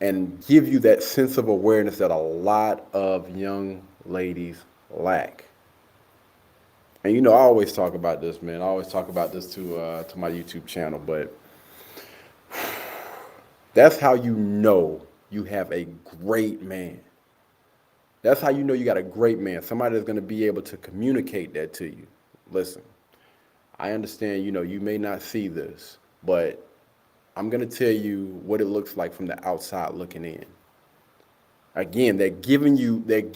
and give you that sense of awareness that a lot of young ladies lack. And I always talk about this, man. I always talk about this to my YouTube channel, but that's how you have a great man. That's how you got a great man. Somebody that's going to be able to communicate that to you. Listen, I understand, you may not see this, but I'm going to tell you what it looks like from the outside looking in. Again, they're giving you that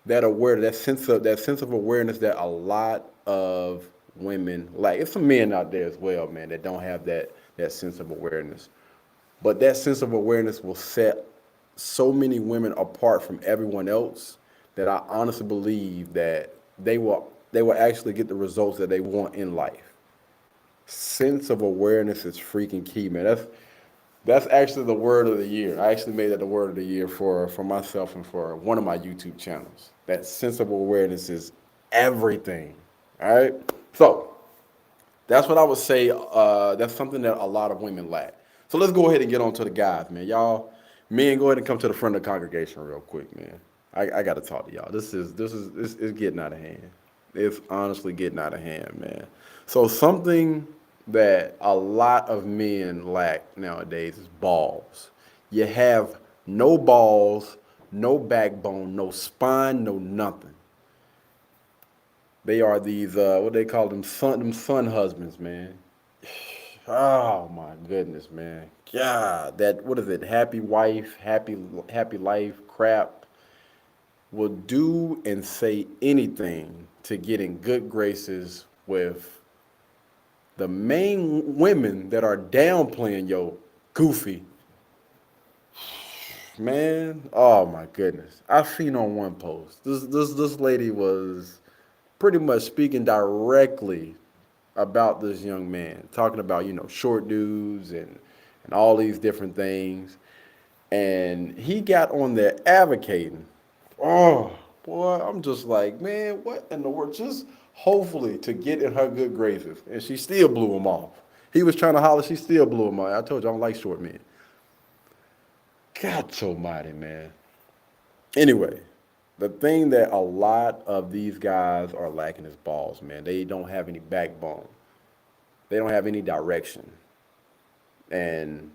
that sense of awareness that a lot of women lack. It's some men out there as well, man, that don't have that sense of awareness. But that sense of awareness will set so many women apart from everyone else that I honestly believe that they will actually get the results that they want in life. Sense of awareness is freaking key, man. That's actually the word of the year. I actually made that the word of the year for myself and for one of my YouTube channels. That sense of awareness is everything. All right. So that's what I would say. That's something that a lot of women lack. So let's go ahead and get on to the guys, man. Y'all, men, go ahead and come to the front of the congregation real quick, man. I got to talk to y'all. This is getting out of hand. It's honestly getting out of hand, man. So something that a lot of men lack nowadays is balls. You have no balls, no backbone, no spine, no nothing. They are these what they call them son husbands, man. Oh my goodness, man. God, that what is it? Happy wife, happy life crap will do and say anything to get in good graces with the main women that are downplaying your goofy. Man, oh my goodness. I seen on one post. This lady was pretty much speaking directly about this young man, talking about, short dudes and all these different things. And he got on there advocating. Oh, boy, I'm just like, man, what in the world? Just hopefully to get in her good graces. And she still blew him off. He was trying to holler, she still blew him off. I told you I don't like short men. God almighty, man. Anyway, the thing that a lot of these guys are lacking is balls, man. They don't have any backbone. They don't have any direction. And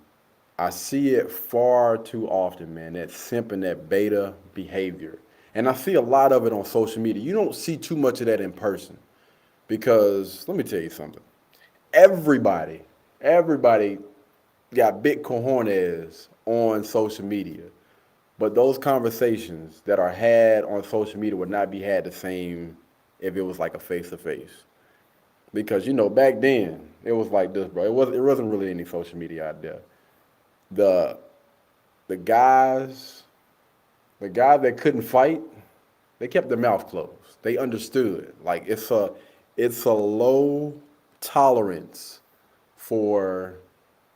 I see it far too often, man, that simp and that beta behavior. And I see a lot of it on social media. You don't see too much of that in person because let me tell you something. Everybody got big cojones on social media. But those conversations that are had on social media would not be had the same if it was like a face to face. Because back then it was like this, bro. It wasn't really any social media out there. The the guys the guys that couldn't fight, they kept their mouth closed. They understood. Like it's a low tolerance for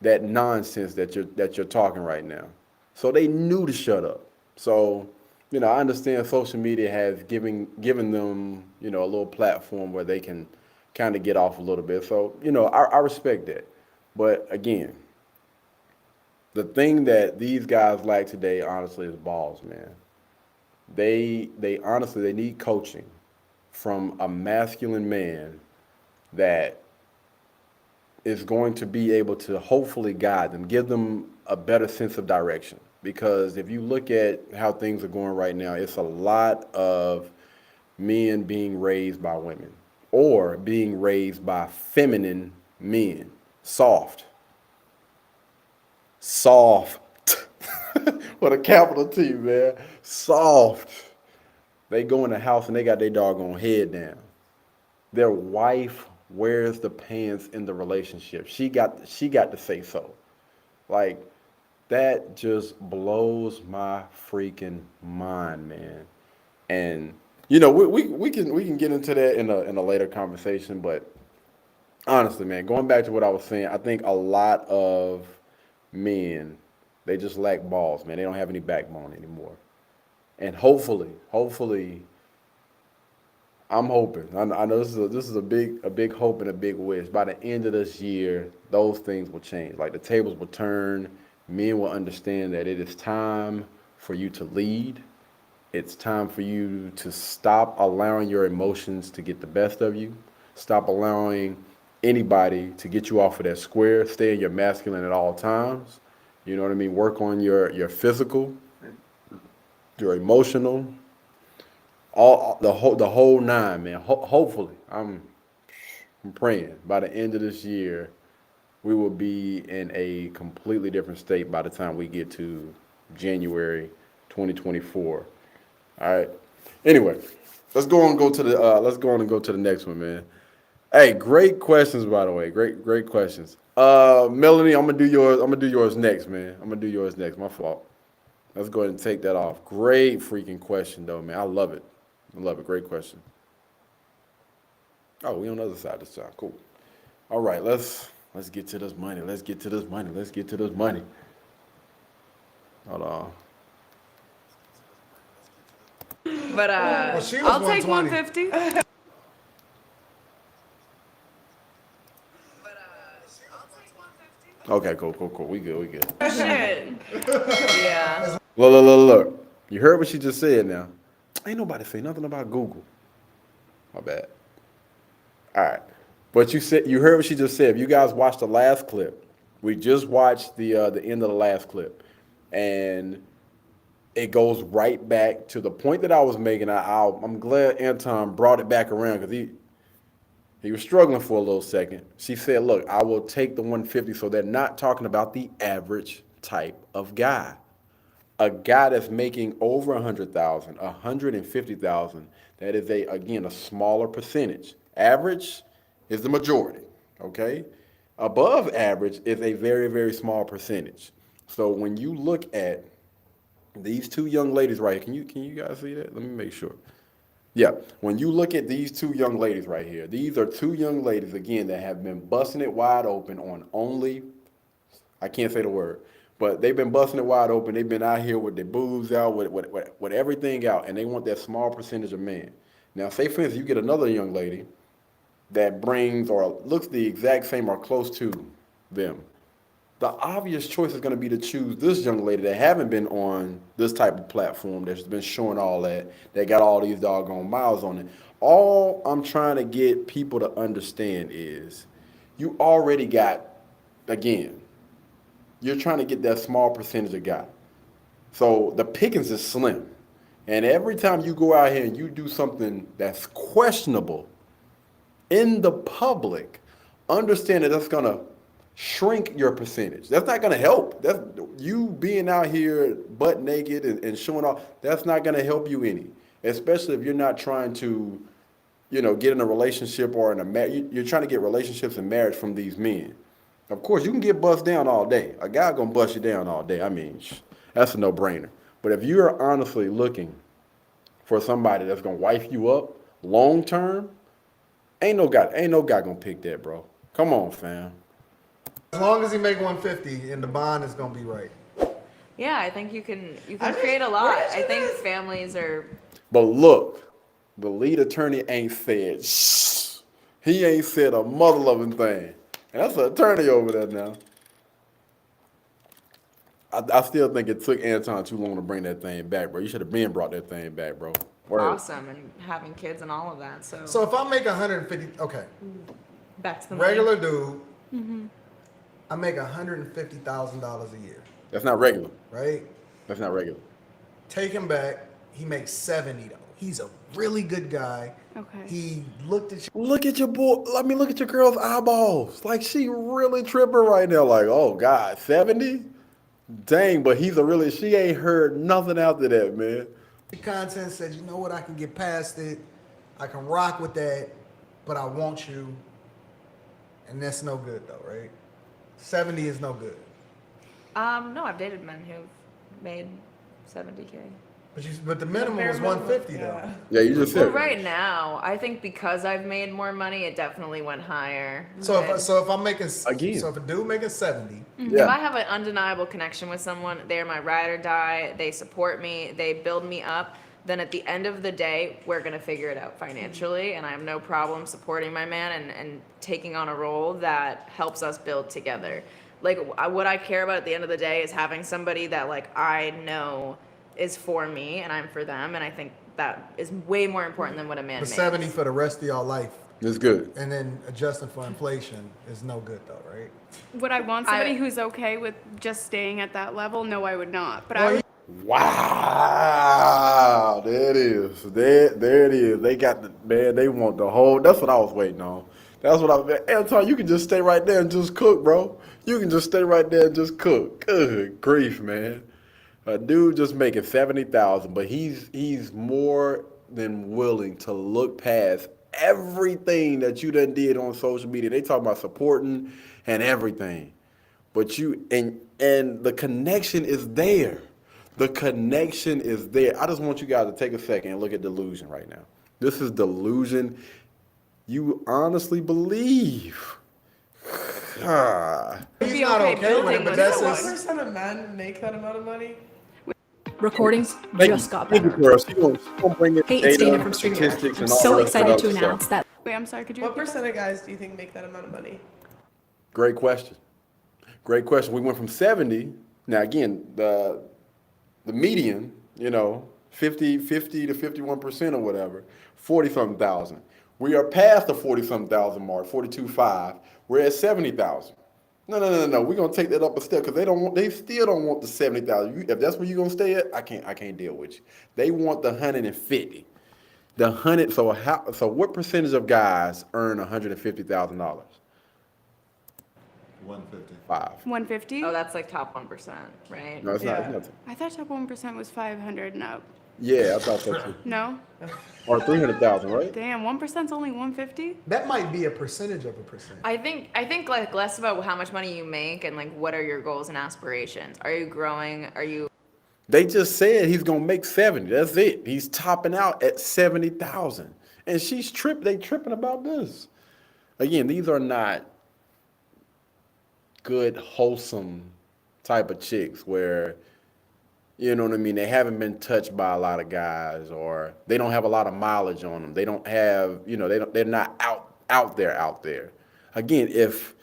that nonsense that you're talking right now. So they knew to shut up. So, I understand social media has given them, a little platform where they can kind of get off a little bit. So, I respect that. But again, the thing that these guys lack today, honestly, is balls, man. They honestly they need coaching from a masculine man that is going to be able to hopefully guide them, give them a better sense of direction. Because if you look at how things are going right now, it's a lot of men being raised by women or being raised by feminine men. Soft. With a capital T, man. Soft. They go in the house and they got their doggone head down. Their wife wears the pants in the relationship. She got to say so. Like that just blows my freaking mind, man. And we can get into that in a later conversation, but honestly, man, going back to what I was saying, I think a lot of men they just lack balls, man. They don't have any backbone anymore. And hopefully, I'm hoping. I know this is a big hope and a big wish. By the end of this year, those things will change. Like the tables will turn. Men will understand that it is time for you to lead. It's time for you to stop allowing your emotions to get the best of you. Stop allowing anybody to get you off of that square. Stay in your masculine at all times. You know what I mean? Work on your physical, your emotional, all the whole nine, man. Hopefully, I'm praying by the end of this year, we will be in a completely different state by the time we get to January 2024. All right. Anyway, let's go and go to the next one, man. Hey, great questions, by the way. Great questions. Melanie, I'm gonna do yours next, man. I'm gonna do yours next. My fault. Let's go ahead and take that off. Great freaking question, though, man. I love it. Great question. Oh, we on the other side this time. Cool. All right, let's get to this money. Let's get to this money. Let's get to this money. Hold on. But Well, she was I'll take 120. 150. Okay, cool. We good. shit. Yeah. Look. You heard what she just said now. Ain't nobody say nothing about Google. My bad. All right. But you heard what she just said. If you guys watched the last clip, we just watched the end of the last clip. And it goes right back to the point that I was making. I'm glad Anton brought it back around because he was struggling for a little second. She said, look, I will take the 150. So they're not talking about the average type of guy. A guy that's making over 100,000, 150,000, that is again a smaller percentage. Average is the majority, okay? Above average is a very, very small percentage. So when you look at these two young ladies right here, can you guys see that? Let me make sure. Yeah, when you look at these two young ladies right here, these are two young ladies, again, that have been busting it wide open on I can't say the word, but they've been busting it wide open. They've been out here with their boobs out, with everything out, and they want that small percentage of men. Now, say, for instance, you get another young lady that brings or looks the exact same or close to them. The obvious choice is going to be to choose this young lady that haven't been on this type of platform that's been showing all that got all these doggone miles on it. All I'm trying to get people to understand is you already got, again, you're trying to get that small percentage of guy. So the pickings is slim. And every time you go out here and you do something that's questionable in the public, understand that that's going to shrink your percentage. That's not going to help. That's you being out here butt naked and showing off. That's not going to help you any, especially if you're not trying to, get in a relationship or in a marriage. You're trying to get relationships and marriage from these men. Of course, you can get bust down all day. A guy gonna bust you down all day. I mean, that's a no-brainer. But if you're honestly looking for somebody that's gonna wife you up long term, ain't no guy gonna pick that, bro. Come on, fam. As long as he make 150 and the bond is gonna be right. Yeah, I think you can I just- create a lot. where did I you think guys- families are. But look, the lead attorney ain't said shh. He ain't said a mother loving thing. And that's an attorney over there now. I still think it took Anton too long to bring that thing back, bro. You should have been brought that thing back, bro. Word. Awesome and having kids and all of that. So if I make 150, okay, back to the money. regular dude, I make $150,000 a year, That's not regular. right? That's not regular. Take him back, he makes 70 though. He's a really good guy. Okay. He looked at you. Look at your boy. I mean, look at your girl's eyeballs. Like, she really tripping right now. Like, oh, God, 70? Dang, but she ain't heard nothing after that, man. The content said, you know what, I can get past it. I can rock with that, but I want you. And that's no good though, right? 70 is no good. No, I've dated men who've made 70K. But the minimum was 150 though. Yeah, you just Well, said. right now, I think because I've made more money, it definitely went higher. So And if I'm making Again. so if a dude making 70, if Yeah. I have an undeniable connection with someone, they're my ride or die, they support me, they build me up, then at the end of the day, we're going to figure it out financially. And I have no problem supporting my man and taking on a role that helps us build together. Like, what I care about at the end of the day is having somebody that, like, I know is for me and I'm for them. And I think that is way more important than what a man but makes. 70 for the rest of your life, It's good. and then adjusting for inflation is no good though, right? Would I want somebody who's okay with just staying at that level? No, I would not. But I Well, would. Wow. There it is. There it is. They got they want the whole, that's what I was waiting on. That's what Anton, you can just stay right there and just cook, bro. You can just stay right there and just cook. Good grief, man. A dude just making 70,000, but he's more than willing to look past everything that you done did on social media. They talk about supporting and everything, but and the connection is there. The connection is there. I just want you guys to take a second and look at delusion right now. This is delusion. You honestly believe He's be not okay okay with it, building but with that's someone. What his. percent of men make that amount of money? Recordings Thank just you. got Thank you, better. Pearl. She gonna bring in Hey, it's data, Dana from StreamYard. statistics, I'm and all so the rest of excited that to other stuff. announce that Wait, I'm sorry, could you What repeat that? percent of guys do you think make that amount of money? Great question. Great question. We went from 70. Now again, the median, 50 to 51% or whatever, 40 something thousand. We are past the 40 something thousand mark, 42.5. We're at 70,000. No. We're gonna take that up a step because they still don't want the 70,000. If that's where you're gonna stay at, I can't deal with you. They want the 150. The 100. So what percentage of guys earn $150,000? 150. 5. 150? Oh, that's like top 1%, right? No, it's not. Yeah. It's nothing. I thought top 1% was 500 and up. Yeah, I thought so too. No? Or 300,000, right? Damn, 1%'s only 150? That might be a percentage of a percent. I think like less about how much money you make and like what are your goals and aspirations. Are you growing? Are you They just said he's gonna make 70. That's it. He's topping out at 70,000, and they tripping about this. Again, these are not good, wholesome type of chicks where, you know what I mean, they haven't been touched by a lot of guys, or they don't have a lot of mileage on them. They don't have, they're not out there. Again, if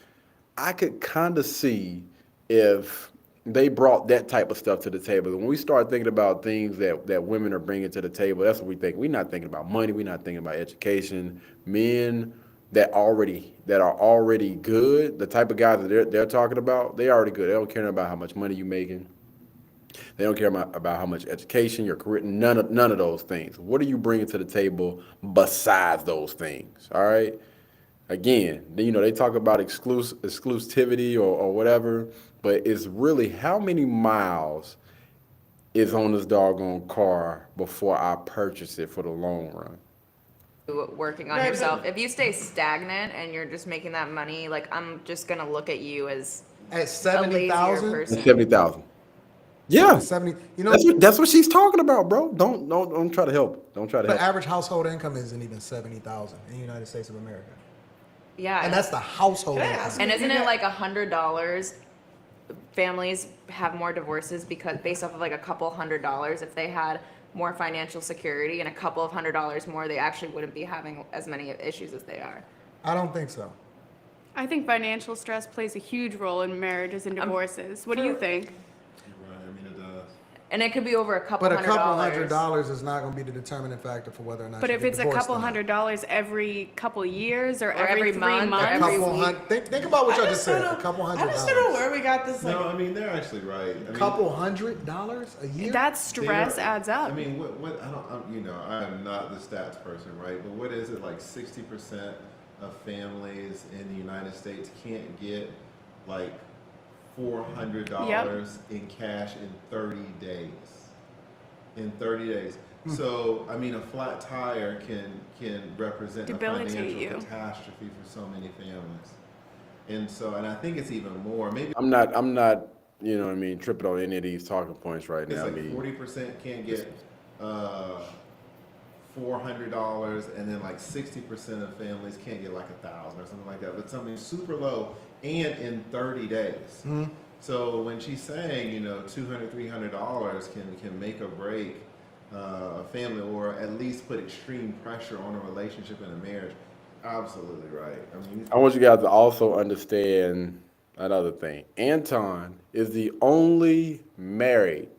I could kind of see if they brought that type of stuff to the table. When we start thinking about things that women are bringing to the table, that's what we think. We're not thinking about money. We're not thinking about education. Men that are already good, the type of guys that they're talking about, they already good. They don't care about how much money you're making. They don't care about how much education, your career, none of those things. What are you bringing to the table besides those things? All right. Again, they talk about exclusivity or whatever, but it's really how many miles is on this doggone car before I purchase it for the long run. working on Right, yourself? but- If you stay stagnant and you're just making that money, like I'm just gonna look at you as At a lazier 70,000? person. 70,000. Yeah, 70, that's what she's talking about, bro. Don't try to help. Don't try to the help. average household income isn't even 70,000 in the United States of America. Yeah. And that's the household Can I income. ask And you, isn't you it got- like $100? Families have more divorces because based off of like a couple $100s. If they had more financial security and a couple of $100s more, they actually wouldn't be having as many issues as they are. I don't think so. I think financial stress plays a huge role in marriages and divorces. What do you think? Right, I mean, it does. And it could be over a couple But a couple $100s. $100 is not going to be the determining factor for whether or not But you if get it's a divorced couple or not. $100 every couple years or every every 3 month or months, every Couple week. hundred. Think about what y'all just said. A couple I $100. just don't know where we got this. Like, No, I mean, they're actually right. I mean, Couple $100 a year. that stress they're- adds up. I mean, what I am not the stats person, right? But what is it, like 60% of families in the United States can't get like $400 in cash in 30 days. In 30 days. So, I mean, a flat tire can represent Debilitate a financial you. catastrophe for so many families. And I think it's even more. Maybe I'm not, tripping on any of these talking points right it's now. like 40% can't get $400, and then like 60% of families can't get like 1,000 or something like that. But something super low, and in 30 days. So when she's saying, $200, $300 can make or break a family, or at least put extreme pressure on a relationship and a marriage, absolutely right. I mean, I want you guys to also understand another thing. Anton is the only married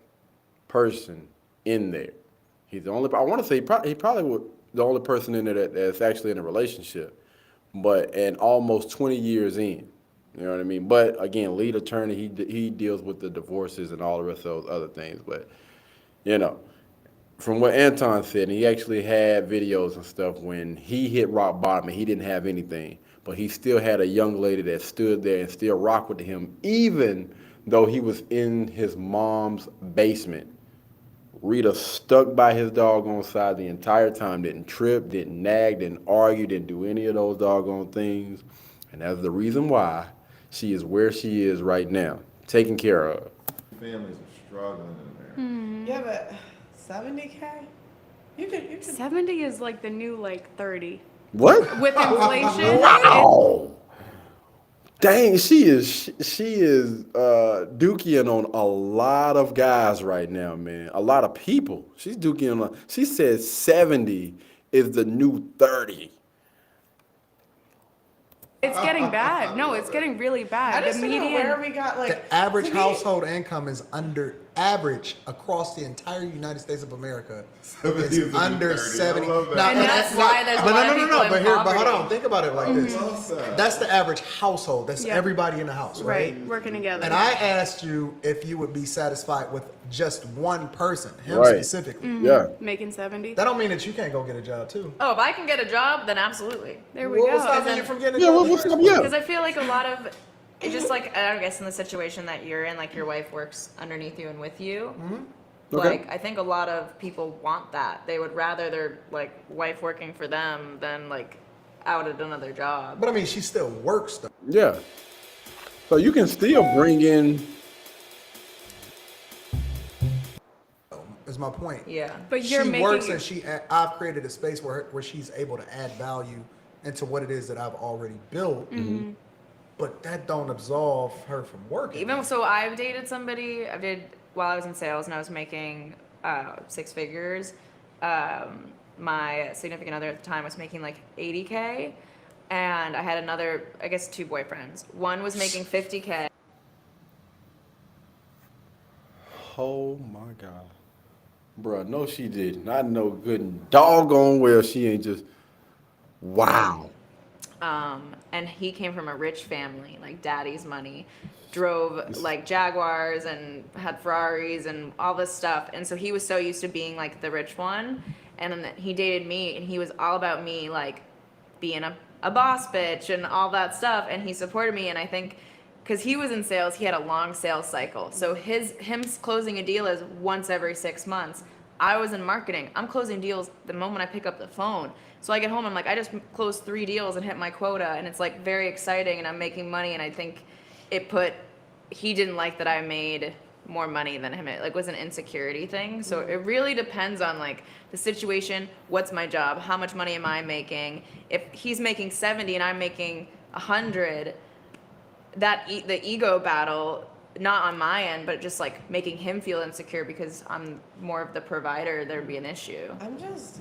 person in there. He's the only. I want to say he probably was the only person in there that's actually in a relationship, and almost 20 years in. You know what I mean? But again, lead attorney, he deals with the divorces and all the rest of those other things. But from what Anton said, he actually had videos and stuff when he hit rock bottom and he didn't have anything, but he still had a young lady that stood there and still rocked with him, even though he was in his mom's basement. Rita stuck by his doggone side the entire time, didn't trip, didn't nag, didn't argue, didn't do any of those doggone things. And that's the reason why she is where she is right now, taken care of. families are struggling in there. yeah, but 70K? You could. 70 is like the new like 30. What? With inflation, Wow. Dang, she is dookie on a lot of guys right now, man. A lot of people. She's dookie on. She said 70 is the new 30. It's getting bad. No, it's getting really I bad. just The don't know where median. we got like The average to me- household income is under average across the entire United States of America. 70 It's is the new under 30. I 70. love that. Now, And that's why there's a lot of people in But hold poverty. on. Think about it like this. love that. That's the average household. That's Yeah. everybody in the house, right? Right, working together. And I asked you if you would be satisfied with just one person, him Right. specifically. Yeah. Making 70. That don't mean that you can't go get a job too. Oh, if I can get a job, then absolutely. There we What go. was stopping then- you from getting a Yeah, job? what- in the what's first up? place? Yeah. Because I feel like a lot of, it's just like, I don't guess in the situation that you're in, like your wife works underneath you and with you. Okay. Like, I think a lot of people want that. They would rather their, like, wife working for them than, like, out at another job. But I mean, she still works though. Yeah. So you can still bring in. Is my point. Yeah. But you're she making works it- and I've created a space where she's able to add value into what it is that I've already built. But that don't absolve her from working. Even so, I've dated somebody. I did while I was in sales, and I was making 6 figures. My significant other at the time was making like 80K, and I had another, I guess, 2 boyfriends. One was making 50K. Oh my God. Bruh, no, she didn't. I know good and doggone well she ain't just. Wow. And he came from a rich family, like daddy's money, drove like Jaguars and had Ferraris and all this stuff. And so he was so used to being like the rich one. And then he dated me, and he was all about me, like being a boss bitch and all that stuff. And he supported me. And I think because he was in sales, he had a long sales cycle. So him closing a deal is once every 6 months. I was in marketing. I'm closing deals the moment I pick up the phone. So I get home, I'm like, I just closed 3 deals and hit my quota, and it's like very exciting, and I'm making money. And I think he didn't like that I made more money than him. It like was an insecurity thing. So it really depends on like the situation. What's my job? How much money am I making? If he's making 70 and I'm making 100, the ego battle, not on my end, but just like making him feel insecure because I'm more of the provider, there'd be an issue. I'm just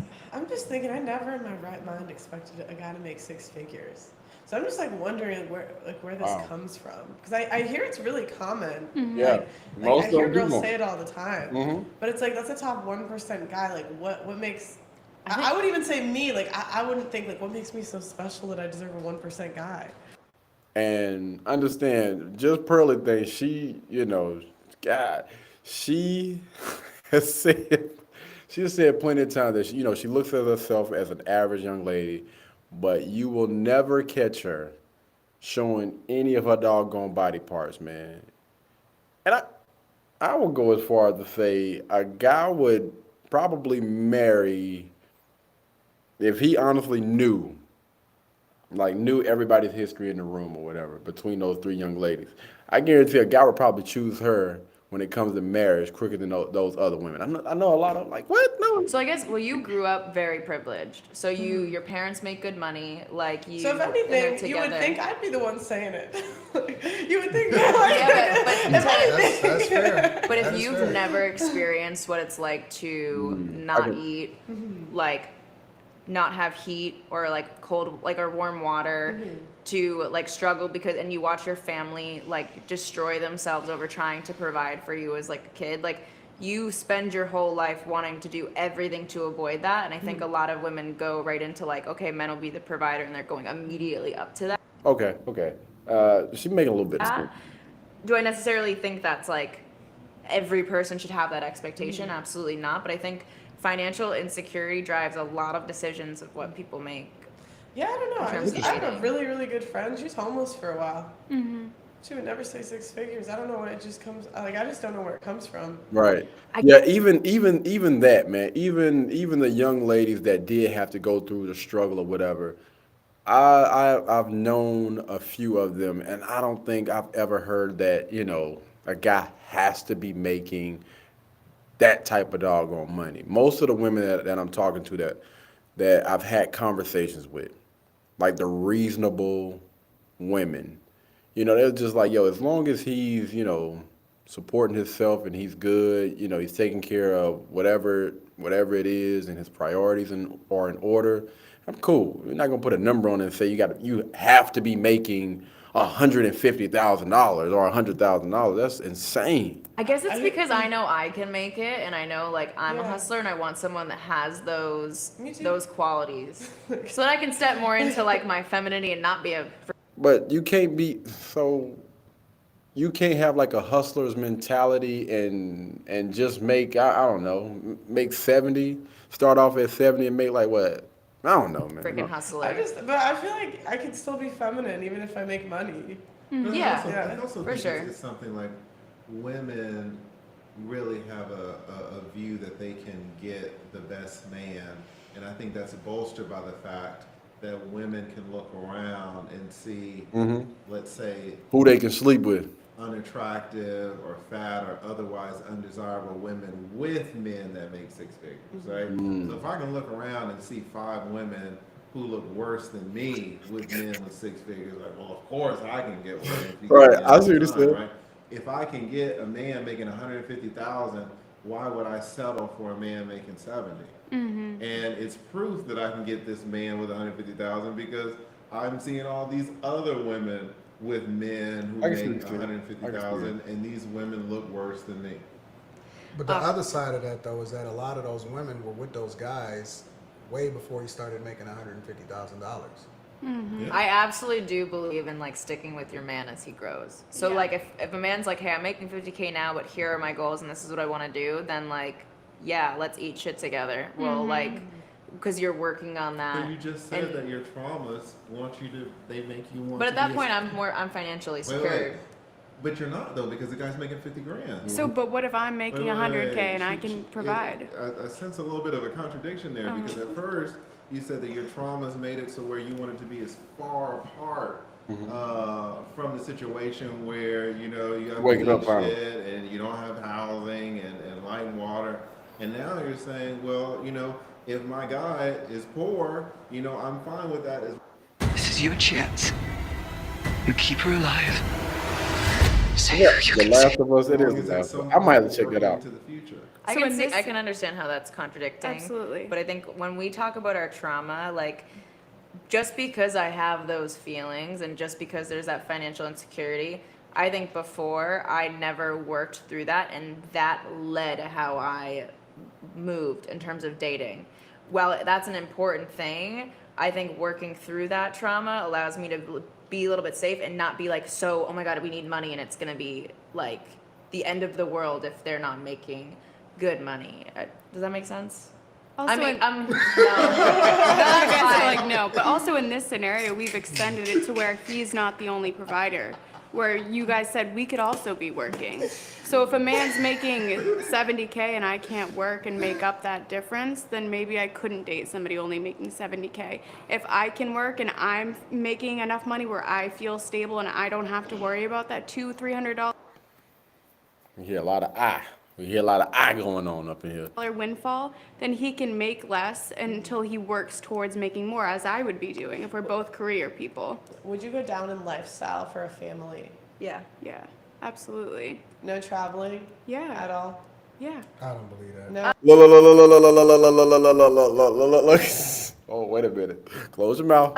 thinking, I never in my right mind expected a guy to make 6 figures. So I'm just like wondering where this Wow. comes from, because I hear it's really common. Yeah. Like, Most I of hear them do girls more. say it all the time. Mhm. But it's like that's a top 1% guy. Like what makes? I would even say me. Like I wouldn't think like what makes me so special that I deserve a 1% guy. And understand, just Pearly thing, she, God, she has said, she has said plenty of times that she looks at herself as an average young lady, but you will never catch her showing any of her doggone body parts, man. And I would go as far as to say a guy would probably marry if he honestly knew everybody's history in the room or whatever between those 3 young ladies. I guarantee a guy would probably choose her when it comes to marriage quicker than those other women. I know a lot of them like, what? No. So I guess, well, you grew up very privileged. So your parents make good money, like you. So if and they're anything, you would together. think I'd be the one saying it. You would think that, like, Yeah, but That's fair. But if That is you've fair. never experienced what it's like to I not can- eat, like not have heat or like cold, like or warm water, to like struggle and you watch your family like destroy themselves over trying to provide for you as like a kid, like you spend your whole life wanting to do everything to avoid that. And I think a lot of women go right into like, okay, men will be the provider, and they're going immediately up to that. Okay. She making a little bit of sense. Do I necessarily think that's like every person should have that expectation? Absolutely not. But I think financial insecurity drives a lot of decisions of what people make. Yeah, I don't know. In terms of I have a dating. really, really good friend. She's homeless for a while. She would never say 6 figures. I don't know when it just comes. Like I just don't know where it comes from. Right. Yeah, even that, man. Even the young ladies that did have to go through the struggle or whatever. I've known a few of them, and I don't think I've ever heard that, a guy has to be making that type of doggone money. Most of the women that I'm talking to that I've had conversations with, like the reasonable women, You know, they're just like, yo, as long as he's, supporting himself and he's good, he's taking care of whatever it is and his priorities are in order. I'm cool. You're not gonna put a number on it and say you have to be making $150,000 or $100,000. That's insane. I guess it's I- because I know I can make it, and I know like I'm a Yeah. hustler, and I want someone that has Me too. those qualities, so that I can step more into like my femininity and not be a. But you can't have like a hustler's mentality and just make I don't know, make 70, start off at 70 and make like what? I don't know, man. Freaking hustler. But I feel like I can still be feminine even if I make money. But Yeah. I also for think sure. it's something like women really have a view that they can get the best man, and I think that's bolstered by the fact that women can look around and see, let's say, Who they can sleep with. unattractive or fat or otherwise undesirable women with men that make six figures, right? So if I can look around and see 5 women who look worse than me with men with six figures, like, well, of course I can get one. If you Right, get me I all see the what you're time, saying. right? If I can get a man making 150,000, why would I settle for a man making 70? And it's proof that I can get this man with 150,000 because I'm seeing all these other women with men who I can see make what you're saying. I can see 150,000, and these women look worse than me. But the other side of that, though, is that a lot of those women were with those guys way before he started making $150,000. I absolutely do believe in like sticking with your man as he grows. So Yeah. like if a man's like, hey, I'm making 50K now, but here are my goals and this is what I want to do, then like, yeah, let's eat shit together. Well, like, because you're working on that. But you just said And- that your traumas they make you want. But at to that be point, a, I'm financially wait, secured. wait. But you're not though, because the guy's making 50 grand. So, but what if I'm making Wait, wait, 100K wait. and I can provide? I sense a little bit of a contradiction there because at first you said that your traumas made it so where you wanted to be as far apart from the situation where you have Waking to up eat out. shit and you don't have housing and light and water. And now you're saying, well, if my guy is poor, I'm fine with that as This is your chance. You keep her alive. Say Yeah, who you The can Last of Us, it long is as the it's Last of Us. someone I might have to check working that out. into the future. I So can in see, this- I can understand how that's contradicting. Absolutely. But I think when we talk about our trauma, like, just because I have those feelings and just because there's that financial insecurity, I think before I never worked through that, and that led to how I moved in terms of dating. While that's an important thing, I think working through that trauma allows me to be a little bit safe and not be like, so, oh my God, we need money and it's gonna be like the end of the world if they're not making good money. Does that make sense? Also, I mean, in- no. I guess fine. like no, but also in this scenario, we've extended it to where he's not the only provider. Where you guys said we could also be working. So if a man's making 70K and I can't work and make up that difference, then maybe I couldn't date somebody only making 70K. If I can work and I'm making enough money where I feel stable and I don't have to worry about that $200-300 We hear a lot of We hear a lot of going on up in here. windfall, then he can make less until he works towards making more, as I would be doing if we're both career people. Would you go down in lifestyle for a family? Yeah. Yeah, absolutely. No traveling at Yeah, all? yeah. I don't believe that. No. Look. Oh, wait a minute. Close your mouth.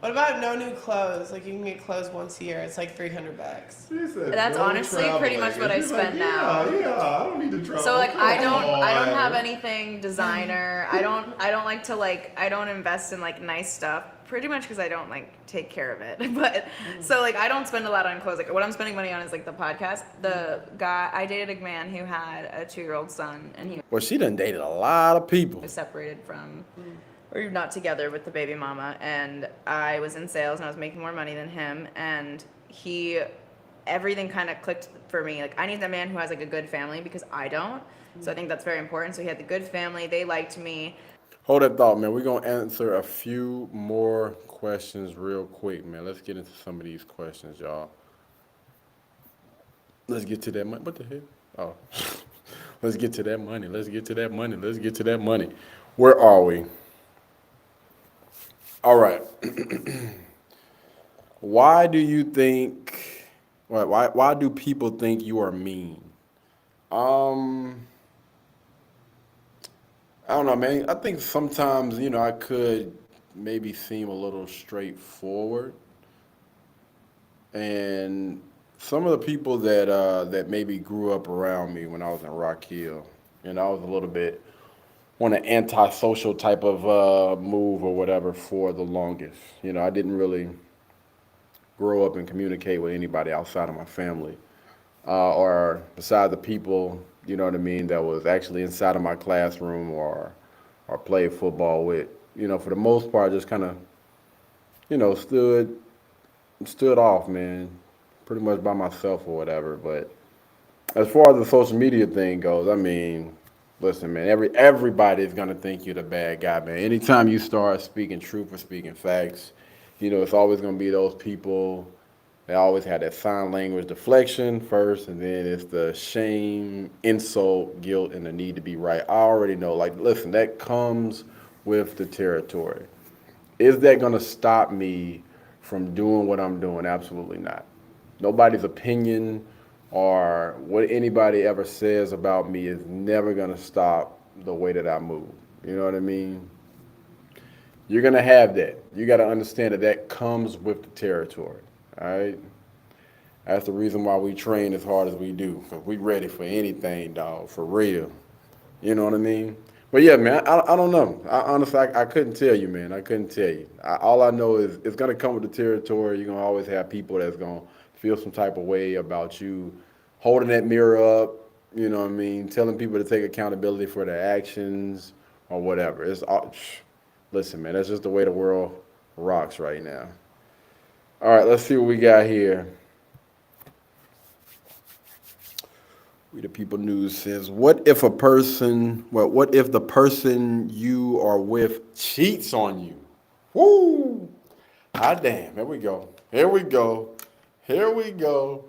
What about no new clothes? Like you can get clothes once a year. It's like $300. She said, That's "No honestly pretty traveling." much what And I she's spend like, now. Yeah, I don't need to travel. So like I Come don't have on. anything designer. I don't like to I don't invest in like nice stuff. Pretty much because I don't like take care of it. But so like I don't spend a lot on clothes. Like what I'm spending money on is like the podcast. The guy I dated a man who had a 2-year-old son and he Well, she done dated a lot of people. was separated from or not together with the baby mama, and I was in sales and I was making more money than him, and everything kind of clicked for me. Like I need a man who has like a good family because I don't. So I think that's very important. So he had the good family. They liked me. Hold that thought, man. We're going to answer a few more questions real quick, man. Let's get into some of these questions, y'all. Let's get to that money. What the hell? Oh. Let's get to that money. Let's get to that money. Let's get to that money. Where are we? All right. Why do you think? Why do people think you are mean? Um, I don't know, man. I think sometimes I could maybe seem a little straightforward, and some of the people that maybe grew up around me when I was in Rock Hill, I was a little bit on an antisocial type of move or whatever for the longest. I didn't really grow up and communicate with anybody outside of my family, or beside the people, you know what I mean, that was actually inside of my classroom or played football with. For the most part, just kind of, stood off, man, pretty much by myself or whatever. But as far as the social media thing goes, I mean, listen, man, everybody's gonna think you're the bad guy, man. Anytime you start speaking truth or speaking facts, it's always gonna be those people. They always have that sign language deflection first, and then it's the shame, insult, guilt, and the need to be right. I already know. Like, listen, that comes with the territory. Is that gonna stop me from doing what I'm doing? Absolutely not. Nobody's opinion or what anybody ever says about me is never gonna stop the way that I move. You know what I mean? You're gonna have that. You gotta understand that that comes with the territory. All right? That's the reason why we train as hard as we do, because we ready for anything, dog, for real. You know what I mean? But yeah, man, I don't know. Honestly, I couldn't tell you, man. I couldn't tell you. All I know is it's going to come with the territory. You're going to always have people that's going to feel some type of way about you holding that mirror up, you know what I mean, telling people to take accountability for their actions or whatever. It's all, listen, man, that's just the way the world rocks right now. All right, let's see what we got here. We the People News says, what if what if the person you are with cheats on you? Woo! Ah, damn, here we go. Here we go. Here we go.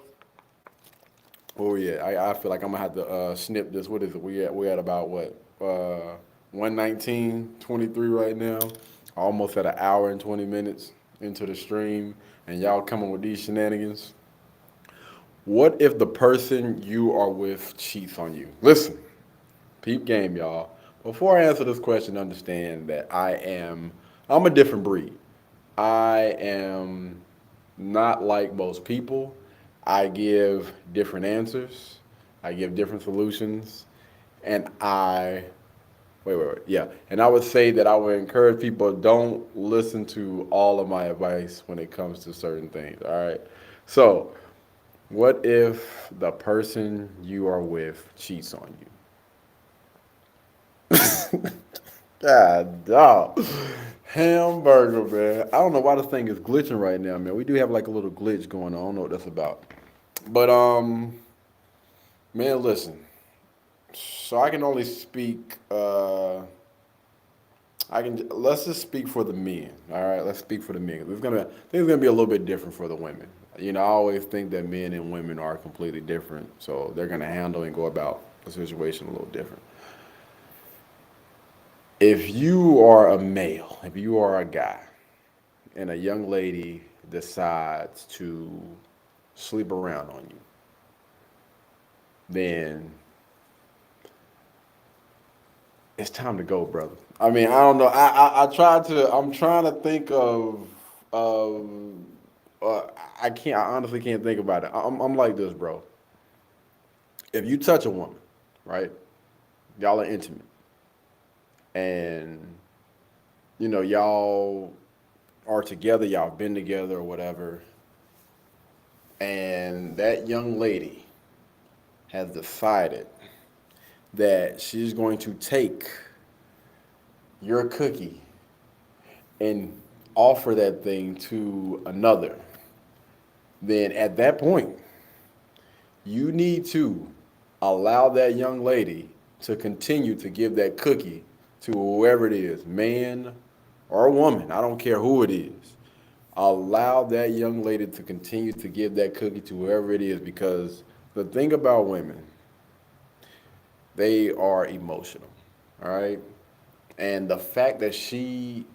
Oh, yeah, I feel like I'm going to have to snip this. What is it? We at about what? 119:23 right now. Almost at an hour and 20 minutes into the stream. And y'all coming with these shenanigans. What if the person you are with cheats on you? Listen, peep game, y'all. Before I answer this question, understand that I'm a different breed. I am not like most people. I give different answers. I give different solutions. And yeah. And I would say that I would encourage people, don't listen to all of my advice when it comes to certain things, all right? So, what if the person you are with cheats on you? God, dog. Hamburger, man. I don't know why this thing is glitching right now, man. We do have like a little glitch going on. I don't know what that's about. But, man, listen. So I can only speak, let's just speak for the men. All right, let's speak for the men. Things gonna be a little bit different for the women. I always think that men and women are completely different, so they're gonna handle and go about the situation a little different. If you are a male, if you are a guy, and a young lady decides to sleep around on you, then it's time to go, brother. I mean, I don't know. I'm trying to think of, uh, I honestly can't think about it. I'm like this, bro. If you touch a woman, right? Y'all are intimate. And, y'all are together, y'all been together or whatever. And that young lady has decided that she's going to take your cookie and offer that thing to another, then at that point, you need to allow that young lady to continue to give that cookie to whoever it is, man or woman, I don't care who it is. Allow that young lady to continue to give that cookie to whoever it is, because the thing about women, they are emotional, all right? And the fact that she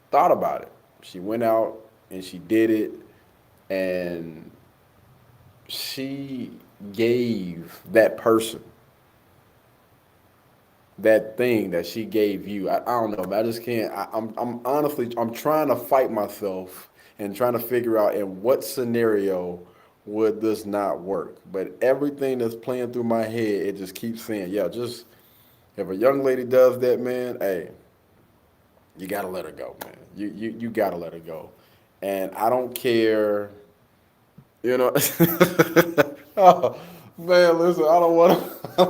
thought about it, she went out and she did it, and she gave that person that thing that she gave you. I don't know, man. I just can't. I'm honestly, I'm trying to fight myself and trying to figure out in what scenario would this not work. But everything that's playing through my head, it just keeps saying, yeah, just if a young lady does that, man, hey, you gotta let her go, man. You gotta let her go. And I don't care, you know. Oh, man, listen, I don't want to. I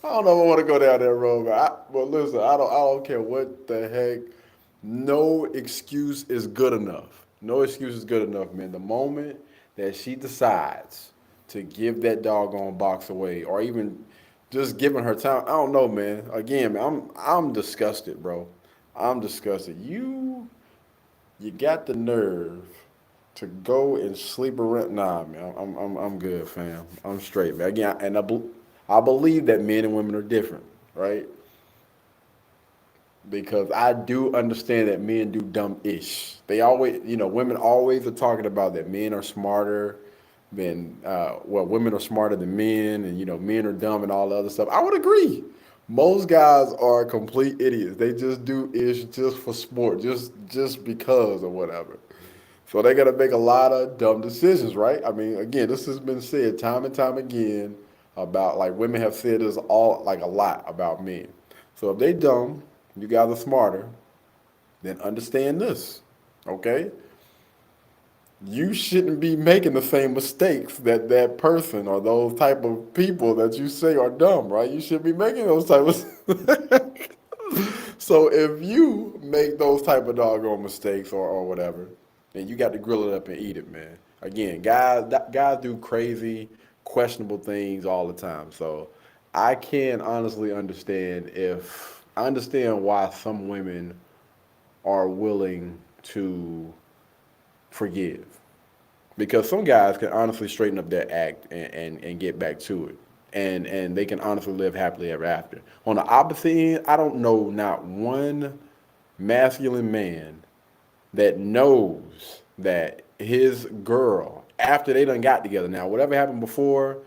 don't know if I want to go down that road, man. But listen, I don't care what the heck. No excuse is good enough. No excuse is good enough, man. The moment that she decides to give that doggone box away, or even just giving her time, I don't know, man. Again, man, I'm disgusted, bro. I'm disgusted. You got the nerve to go and sleep around. Nah, man, I'm good, fam. I'm straight, man. Again, and I believe that men and women are different, right? Because I do understand that men do dumb ish. They always, women always are talking about that men are smarter than, well, women are smarter than men, and men are dumb and all the other stuff. I would agree. Most guys are complete idiots. They just do ish just for sport, just because or whatever. So they're gonna make a lot of dumb decisions, right? I mean, again, this has been said time and time again about, like, women have said this all, like, a lot about men. So if they dumb, you guys are smarter, then understand this, okay? You shouldn't be making the same mistakes that that person or those type of people that you say are dumb, right? You shouldn't be making those type of. So if you make those type of doggone mistakes or whatever, then you got to grill it up and eat it, man. Again, guys do crazy, questionable things all the time. So I can honestly understand if I understand why some women are willing to forgive. Because some guys can honestly straighten up their act and get back to it. And they can honestly live happily ever after. On the opposite end, I don't know not one masculine man that knows that his girl, after they done got together, now whatever happened before,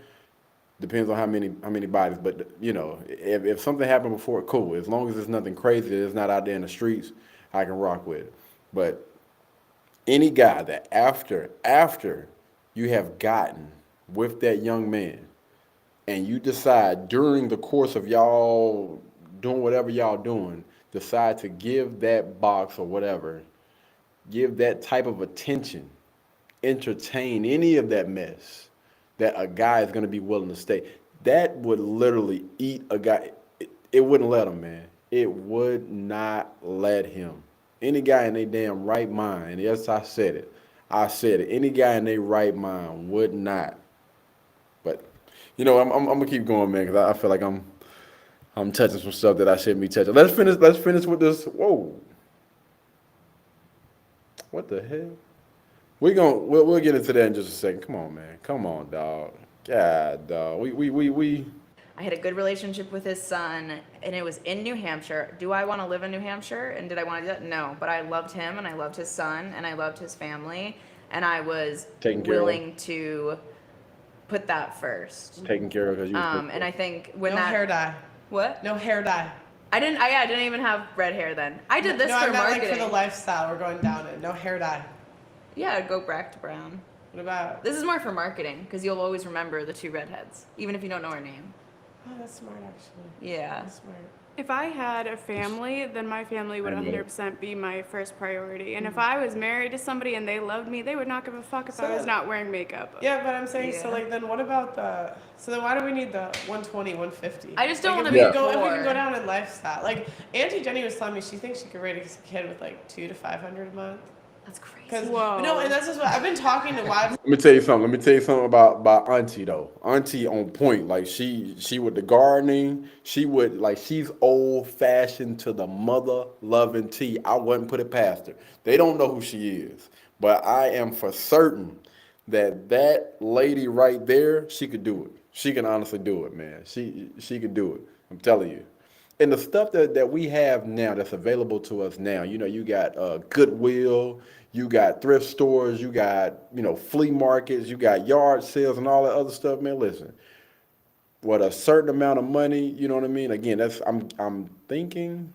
depends on how many bodies, but if something happened before, cool. As long as it's nothing crazy, it's not out there in the streets, I can rock with it. But any guy that after you have gotten with that young man and you decide during the course of y'all doing whatever y'all doing, decide to give that box or whatever, give that type of attention, entertain any of that mess that a guy is going to be willing to stay, that would literally eat a guy. It wouldn't let him, man. It would not let him. Any guy in their damn right mind, and yes, I said it. I said it. Any guy in their right mind would not. But I'm gonna keep going, man, because I feel like I'm touching some stuff that I shouldn't be touching. Let's finish. Let's finish with this. Whoa. What the hell? We'll get into that in just a second. Come on, man. Come on, dog. God, dog. We. I had a good relationship with his son, and it was in New Hampshire. Do I want to live in New Hampshire? And did I want to do that? No. But I loved him, and I loved his son, and I loved his family, and I was willing to put that first. Taking care of because you. And I think when no that hair dye. What? No hair dye. I didn't even have red hair then. I did this no, for I meant marketing. like for the lifestyle. We're going down it. No hair dye. Yeah, I'd go back to brown. What about? This is more for marketing because you'll always remember the two redheads, even if you don't know her name. Oh, that's smart, actually. Yeah. That's smart. If I had a family, then my family would 100% be my first priority. And if I was married to somebody and they loved me, they would not give a fuck if I was not wearing makeup. Yeah, but I'm saying, so Yeah. like, then what about so then why do we need the 120, 150? I just don't like, wanna if be we go, if we poor. can go down in lifestyle. Like, Auntie Jenny was telling me she thinks she could raise a kid with like 200 to 500 a month. That's crazy. Cause Whoa. no, and that's just what I've been talking to wives. Let me tell you something about Auntie though. Auntie on point. Like she with the gardening. She's old fashioned to the mother loving T. I wouldn't put it past her. They don't know who she is, but I am for certain that lady right there, she could do it. She can honestly do it, man. She could do it. I'm telling you. And the stuff that we have now that's available to us now, you got Goodwill, you got thrift stores, you got, you know, flea markets, you got yard sales and all that other stuff, man. Listen, what a certain amount of money, you know what I mean? Again, that's I'm thinking,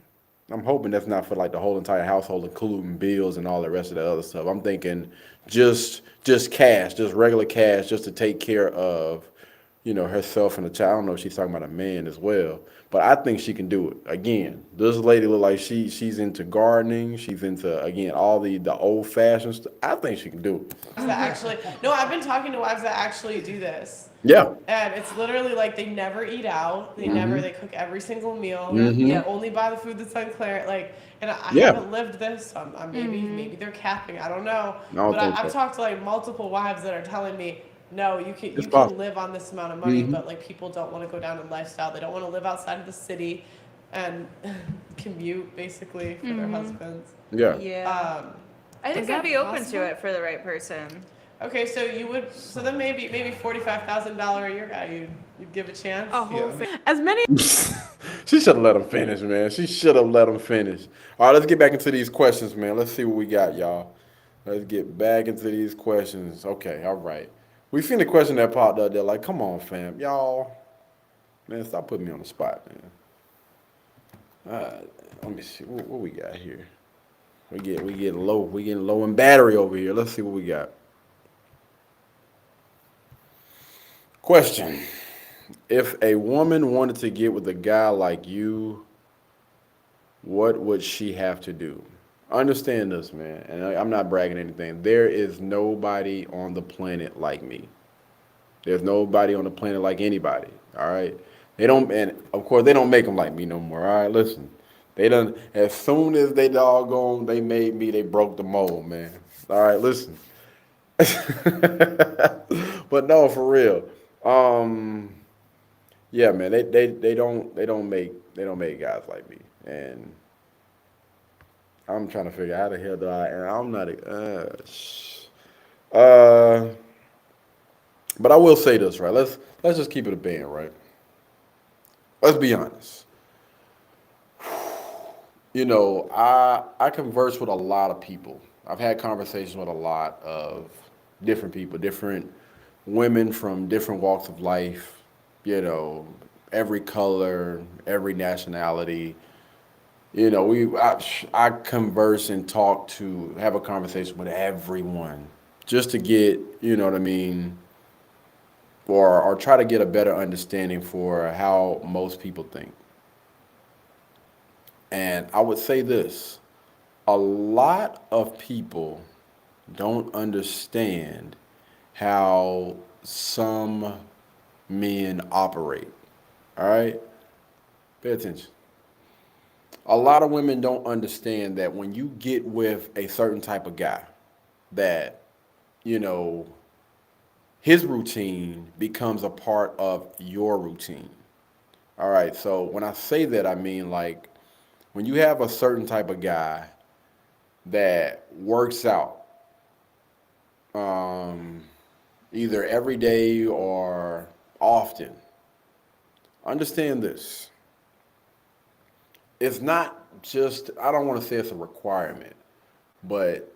I'm hoping that's not for like the whole entire household, including bills and all the rest of the other stuff. I'm thinking just cash, just regular cash, just to take care of, you know, herself and the child. I don't know if she's talking about a man as well, but I think she can do it. Again, this lady look like she's into gardening. She's into, again, all the old fashioned stuff. I think she can do it. That actually, no, I've been talking to wives that actually do this. Yeah. And it's literally like they never eat out. They cook every single meal. Mhm. They only buy the food that's on clearance. Like, and I Yeah. haven't lived this. So maybe they're capping. I don't know. I don't But think I've so. talked to like multiple wives that are telling me, no, you It's can possible. live on this amount of money, but like people don't want to go down in lifestyle. They don't want to live outside of the city and commute basically for their husbands. Yeah. Yeah. I think Is I'd that be open possible? to it for the right person. Okay, so you would. So then maybe $45,000 a year guy. You'd give a chance. A whole Yeah. thing. As many She should have let him finish, man. She should have let him finish. All right, let's get back into these questions, man. Let's see what we got, y'all. Let's get back into these questions. Okay, all right. We seen the question that popped up there. Like, come on, fam, y'all. Man, stop putting me on the spot, man. Let me see what we got here. We getting low. We getting low in battery over here. Let's see what we got. Question: if a woman wanted to get with a guy like you, what would she have to do? Understand this, man, and I'm not bragging anything. There is nobody on the planet like me. There's nobody on the planet like anybody. All right. They don't, and of course they don't make them like me no more. All right. Listen, they done as soon as they doggone they made me, they broke the mold, man. All right. Listen. But no, for real. Yeah, man. They don't make guys like me, and I'm trying to figure out how the hell do I. And I'm not. But I will say this, right? Let's just keep it a band, right? Let's be honest. You know, I converse with a lot of people. I've had conversations with a lot of different people, different women from different walks of life. You know, every color, every nationality. You know, I converse and talk to have a conversation with everyone just to get, you know what I mean, or try to get a better understanding for how most people think. And I would say this, a lot of people don't understand how some men operate. All right? Pay attention. A lot of women don't understand that when you get with a certain type of guy, that, you know, his routine becomes a part of your routine. All right, so when I say that, I mean like when you have a certain type of guy that works out either every day or often, understand this. It's not just, I don't want to say it's a requirement, but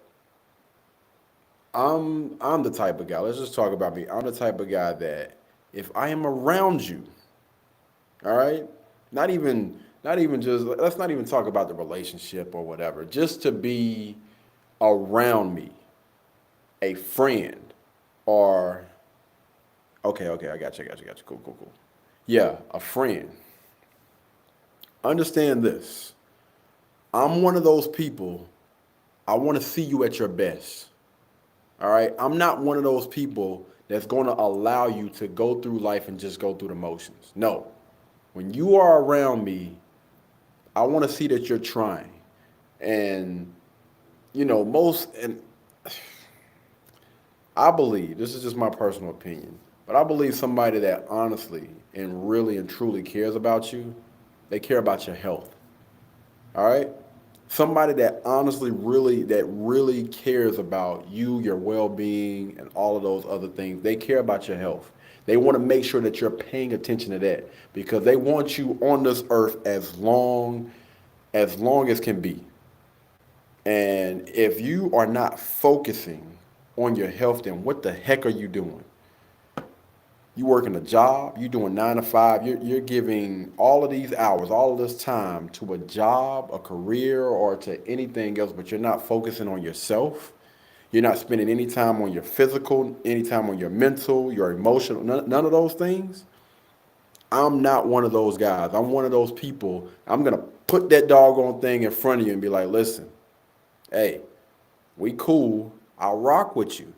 I'm the type of guy, let's just talk about me. I'm the type of guy that if I am around you, all right, not even just, let's not even talk about the relationship or whatever, just to be around me, a friend, or okay, I got you, cool. Yeah, a friend. Understand this. I'm one of those people, I want to see you at your best. All right? I'm not one of those people that's going to allow you to go through life and just go through the motions. No. When you are around me, I want to see that you're trying. And, you know, and I believe, this is just my personal opinion, but I believe somebody that honestly and really and truly cares about you, they care about your health. All right? Somebody that honestly really cares about you, your well-being, and all of those other things. They care about your health. They want to make sure that you're paying attention to that because they want you on this earth as long as can be. And if you are not focusing on your health, then what the heck are you doing? You working a job, you doing 9 to 5, you're giving all of these hours, all of this time to a job, a career, or to anything else, but you're not focusing on yourself. You're not spending any time on your physical, any time on your mental, your emotional, none of those things. I'm not one of those guys. I'm one of those people. I'm going to put that doggone thing in front of you and be like, listen, hey, we cool. I'll rock with you.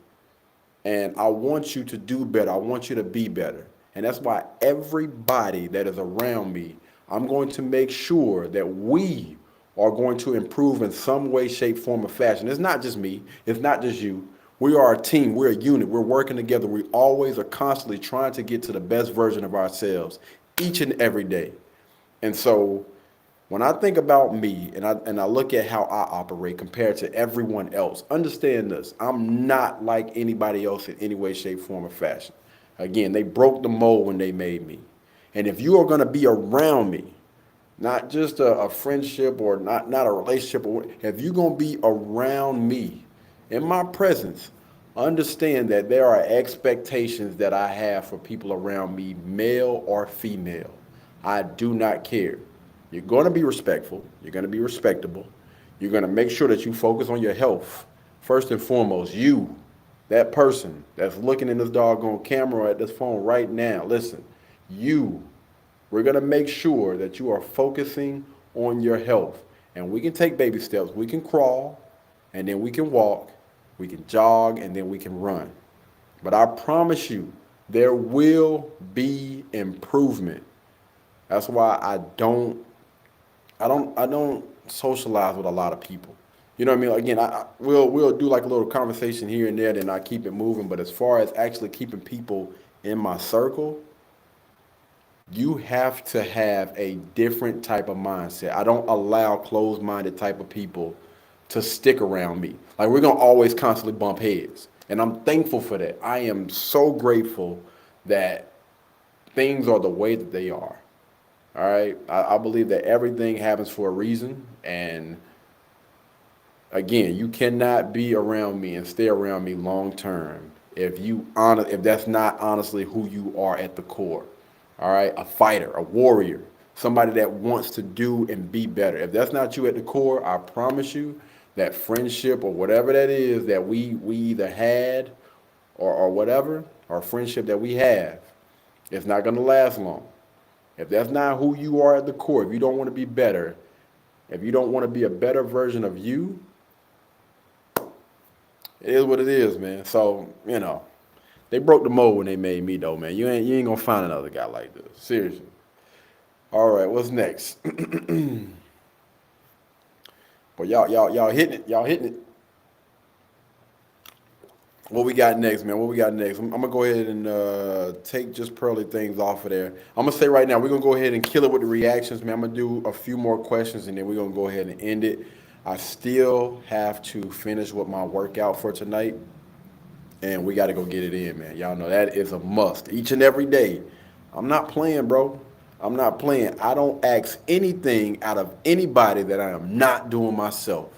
And I want you to do better. I want you to be better. And that's why everybody that is around me, I'm going to make sure that we are going to improve in some way, shape, form, or fashion. It's not just me. It's not just you. We are a team. We're a unit. We're working together. We always are constantly trying to get to the best version of ourselves each and every day. And so when I think about me and I look at how I operate compared to everyone else, understand this. I'm not like anybody else in any way, shape, form, or fashion. Again, they broke the mold when they made me. And if you are going to be around me, not just a friendship or not a relationship, or if you're going to be around me in my presence, understand that there are expectations that I have for people around me, male or female. I do not care. You're going to be respectful. You're going to be respectable. You're going to make sure that you focus on your health. First and foremost, you, that person that's looking in this doggone camera or at this phone right now, listen, you, we're going to make sure that you are focusing on your health. And we can take baby steps. We can crawl, and then we can walk, we can jog, and then we can run. But I promise you, there will be improvement. That's why I don't socialize with a lot of people. You know what I mean? Again, we'll do like a little conversation here and there, then I keep it moving. But as far as actually keeping people in my circle, you have to have a different type of mindset. I don't allow closed-minded type of people to stick around me. Like, we're gonna always constantly bump heads. And I'm thankful for that. I am so grateful that things are the way that they are. All right. I believe that everything happens for a reason. And again, you cannot be around me and stay around me long term if that's not honestly who you are at the core. All right. A fighter, a warrior, somebody that wants to do and be better. If that's not you at the core, I promise you that friendship or whatever that is that we either had or whatever, or friendship that we have, it's not going to last long. If that's not who you are at the core, if you don't want to be better, if you don't want to be a better version of you, it is what it is, man. So, they broke the mold when they made me, though, man. You ain't gonna find another guy like this. Seriously. All right, what's next? Well, y'all hitting it. Y'all hitting it. What we got next, man? What we got next? I'm gonna go ahead and take just pearly things off of there. I'm gonna say right now, we're gonna go ahead and kill it with the reactions, man. I'm gonna do a few more questions and then we're gonna go ahead and end it. I still have to finish with my workout for tonight, and we gotta go get it in, man. Y'all know that is a must each and every day. I'm not playing, bro. I'm not playing. I don't ask anything out of anybody that I am not doing myself.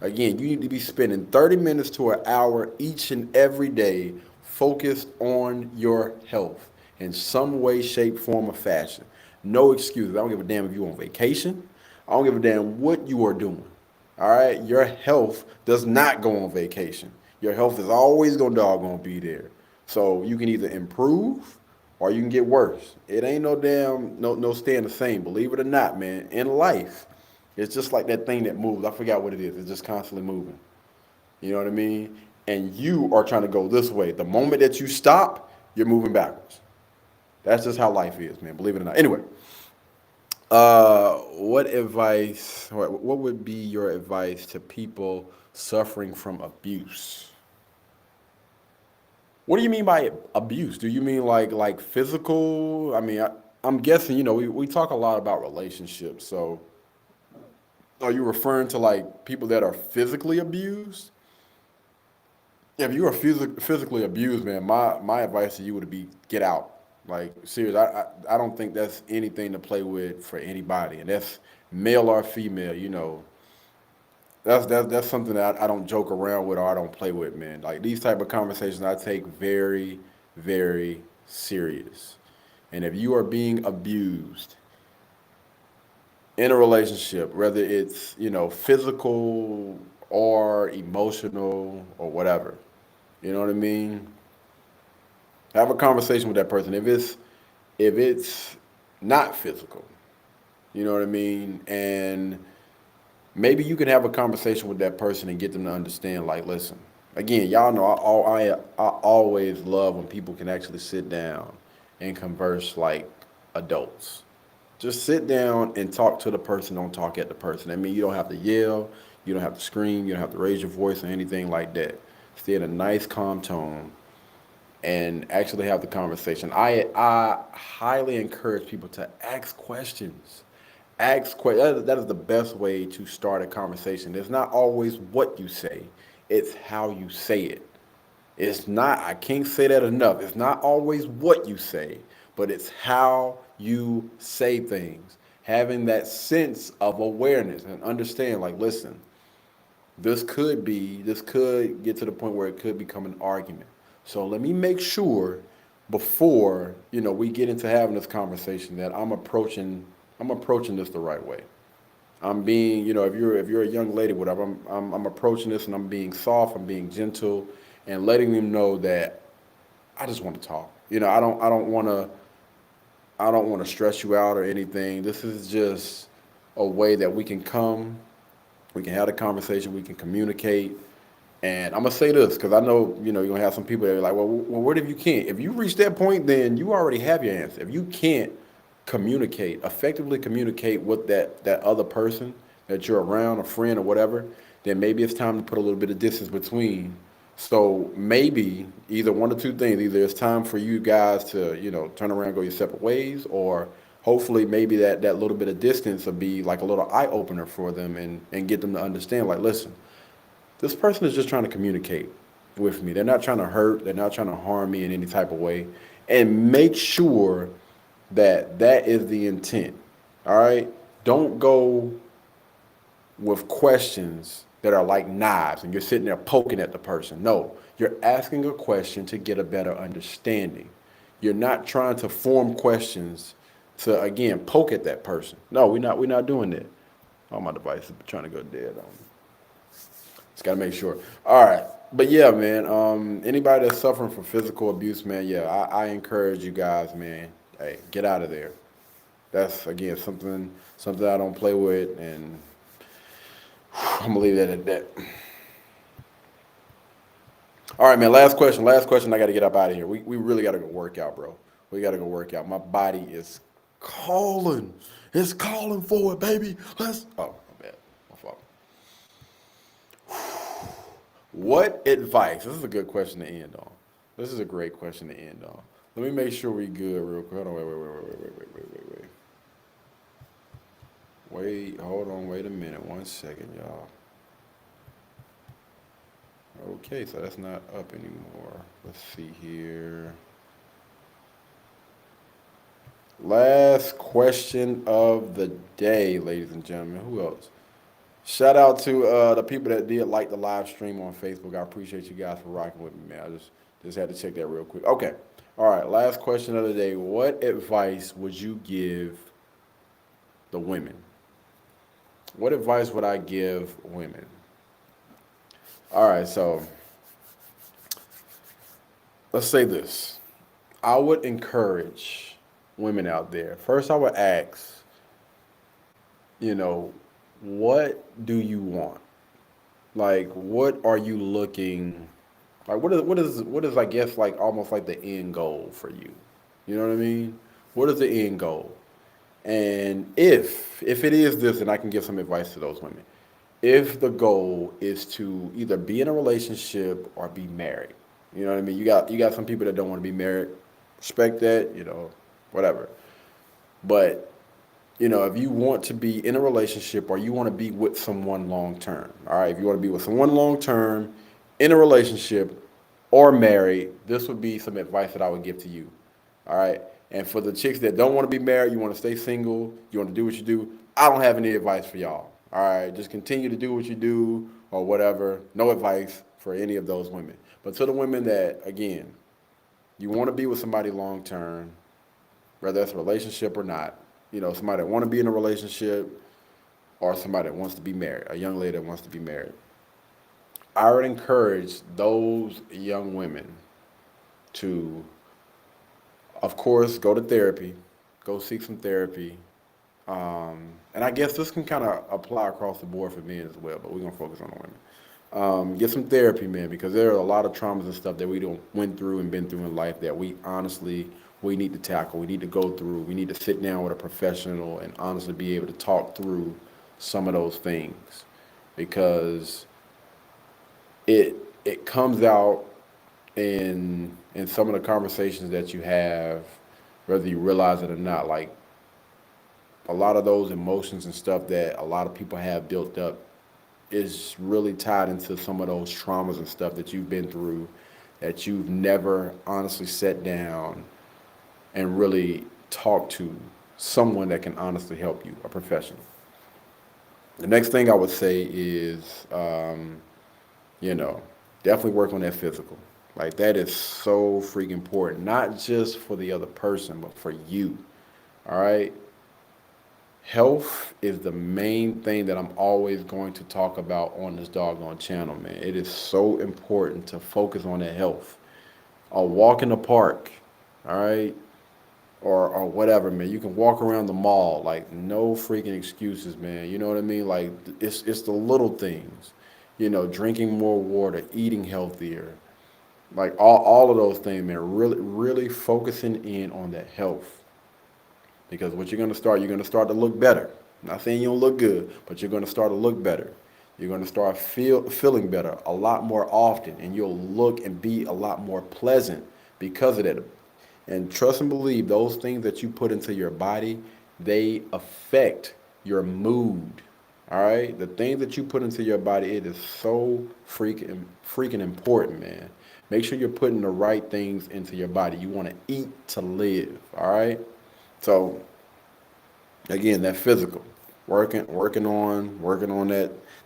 Again, you need to be spending 30 minutes to an hour each and every day focused on your health in some way, shape, form, or fashion. No excuses. I don't give a damn if you're on vacation. I don't give a damn what you are doing. All right? Your health does not go on vacation. Your health is always going to doggone be there. So you can either improve or you can get worse. It ain't no staying the same. Believe it or not, man, in life, it's just like that thing that moves. I forgot what it is. It's just constantly moving. You know what I mean? And you are trying to go this way. The moment that you stop, you're moving backwards. That's just how life is, man. Believe it or not. Anyway, what would be your advice to people suffering from abuse? What do you mean by abuse? Do you mean like physical? I mean, I'm guessing, we talk a lot about relationships, so are you referring to like people that are physically abused? If you are physically abused, man, my advice to you would be get out. Like, serious, I don't think that's anything to play with for anybody, and that's male or female. That's something that I don't joke around with or I don't play with, man. Like these type of conversations I take very, very serious. And if you are being abused in a relationship, whether it's, physical or emotional or whatever, you know what I mean? Have a conversation with that person. If it's not physical, you know what I mean? And maybe you can have a conversation with that person and get them to understand, like, listen, again, y'all know I always love when people can actually sit down and converse like adults. Just sit down and talk to the person, don't talk at the person. I mean, you don't have to yell, you don't have to scream, you don't have to raise your voice or anything like that. Stay in a nice, calm tone and actually have the conversation. I highly encourage people to ask questions. Ask questions. That is the best way to start a conversation. It's not always what you say, it's how you say it. It's not, I can't say that enough. It's not always what you say, but it's how you say things. Having that sense of awareness and understand, like, listen, this could get to the point where it could become an argument. So let me make sure before, we get into having this conversation that I'm approaching this the right way. I'm being, if you're a young lady, whatever, I'm approaching this and I'm being soft, I'm being gentle, and letting them know that I just want to talk. I don't want to stress you out or anything. This is just a way that we can have a conversation, we can communicate. And I'm gonna say this because I know, you're gonna have some people that are like, well, what if you can't? If you reach that point, then you already have your answer. If you can't effectively communicate with that other person that you're around, a friend or whatever, then maybe it's time to put a little bit of distance between. So maybe either one or two things. Either it's time for you guys to, turn around, go your separate ways, or hopefully maybe that little bit of distance will be like a little eye opener for them and get them to understand, like, listen, this person is just trying to communicate with me. They're not trying to hurt. They're not trying to harm me in any type of way. And make sure that that is the intent. All right? Don't go with questions that are like knives and you're sitting there poking at the person. No, you're asking a question to get a better understanding. You're not trying to form questions to, again, poke at that person. No, we're not doing that. Oh, my device is trying to go dead on me. Just gotta make sure. All right. But yeah, man, anybody that's suffering from physical abuse, man, yeah, I encourage you guys, man, hey, get out of there. That's, again, something I don't play with, and I'm gonna leave that at that. All right, man, last question, I gotta get up out of here. We really gotta go work out, bro. We gotta go work out. My body is calling. It's calling for it, baby. Oh, my bad. My fault. What advice? This is a good question to end on. This is a great question to end on. Let me make sure we good real quick. Hold on, wait. Hold on, wait a minute. 1 second, y'all. Okay, so that's not up anymore. Let's see here. Last question of the day, ladies and gentlemen. Who else? Shout out to the people that did like the live stream on Facebook. I appreciate you guys for rocking with me, man. I just had to check that real quick. Okay. All right. Last question of the day. What advice would you give the women? What advice would I give women? All right. So let's say this. I would encourage women out there. First, I would ask, what do you want? Like, what are you looking, like, what is, I guess, like, almost like the end goal for you? You know what I mean? What is the end goal? And if it is this, and I can give some advice to those women, if the goal is to either be in a relationship or be married, you know what I mean? You got some people that don't want to be married. Respect that, whatever. But if you want to be in a relationship or you want to be with someone long term, all right, if you want to be with someone long term, in a relationship or married, this would be some advice that I would give to you, all right? And for the chicks that don't want to be married, you want to stay single, you want to do what you do, I don't have any advice for y'all, All right, just continue to do what you do or whatever. No advice for any of those women. But to the women that, again, you want to be with somebody long term, whether it's a relationship or not, somebody that want to be in a relationship or somebody that wants to be married, a young lady that wants to be married. I would encourage those young women to, of course, go to therapy, go seek some therapy. And I guess this can kind of apply across the board for men as well, but we're going to focus on the women. Get some therapy, man, because there are a lot of traumas and stuff that we don't went through and been through in life that we need to tackle. We need to go through. We need to sit down with a professional and honestly be able to talk through some of those things, because it comes out in some of the conversations that you have, whether you realize it or not. Like, a lot of those emotions and stuff that a lot of people have built up is really tied into some of those traumas and stuff that you've been through, that you've never honestly sat down and really talked to someone that can honestly help you, a professional. The next thing I would say is, definitely work on that physical. Like, that is so freaking important, not just for the other person, but for you. All right? Health is the main thing that I'm always going to talk about on this doggone channel, man. It is so important to focus on that health. A walk in the park, all right? Or whatever, man. You can walk around the mall, like, no freaking excuses, man. You know what I mean? Like, it's the little things. Drinking more water, eating healthier. Like, all of those things, man. Really, really focusing in on that health. Because what you're going to start to look better. I'm not saying you don't look good, but you're going to start to look better. You're going to start feeling better a lot more often, and you'll look and be a lot more pleasant because of that. And trust and believe, those things that you put into your body, they affect your mood. All right? The things that you put into your body, it is so freaking important, man. Make sure you're putting the right things into your body. You want to eat to live, all right? So, again, that physical, working on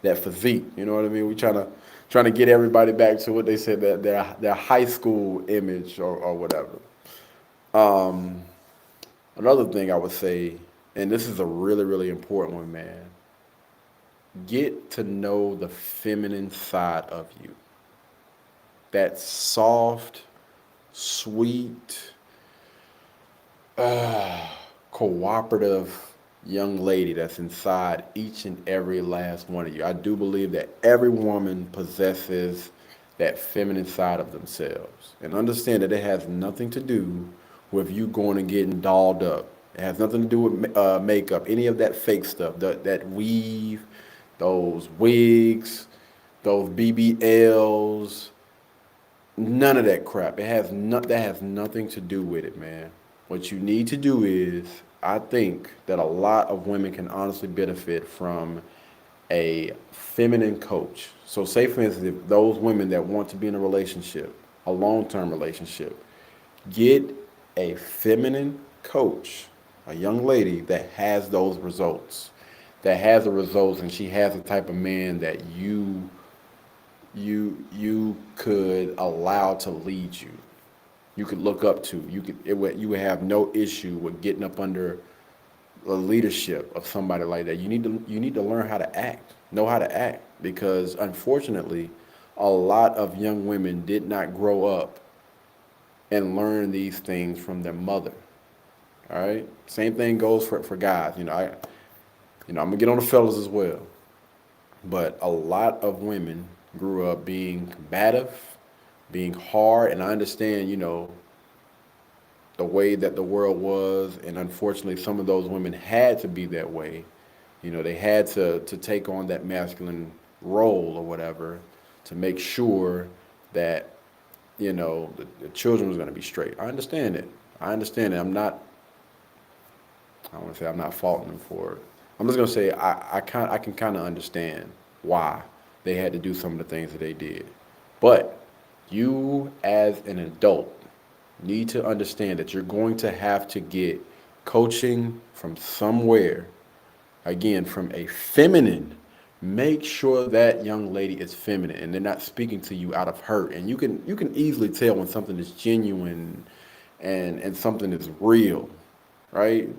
that physique. You know what I mean? We trying to get everybody back to what they said, that their high school image or whatever. Another thing I would say, and this is a really, really important one, man. Get to know the feminine side of you. That soft, sweet, cooperative young lady that's inside each and every last one of you. I do believe that every woman possesses that feminine side of themselves. And understand that it has nothing to do with you going and getting dolled up. It has nothing to do with makeup, any of that fake stuff, that weave, those wigs, those BBLs, none of that crap. That has nothing to do with it, man. What you need to do is, I think that a lot of women can honestly benefit from a feminine coach. So say, for instance, if those women that want to be in a relationship, a long-term relationship, get a feminine coach, a young lady that has those results, and she has the type of man that you could allow to lead you. You could look up to. You would have no issue with getting up under the leadership of somebody like that. You need to learn how to know how to act, because unfortunately, a lot of young women did not grow up and learn these things from their mother. All right. Same thing goes for guys. I'm gonna get on the fellas as well, but a lot of women grew up being combative, being hard, and I understand, the way that the world was, and unfortunately some of those women had to be that way. They had to take on that masculine role or whatever to make sure that, the children was going to be straight. I understand it. I don't want to say I'm not faulting them for it. I'm just going to say I can kind of understand why they had to do some of the things that they did. But you as an adult need to understand that you're going to have to get coaching from somewhere again, from a feminine, make sure that young lady is feminine and they're not speaking to you out of hurt. And you can easily tell when something is genuine and something is real, right?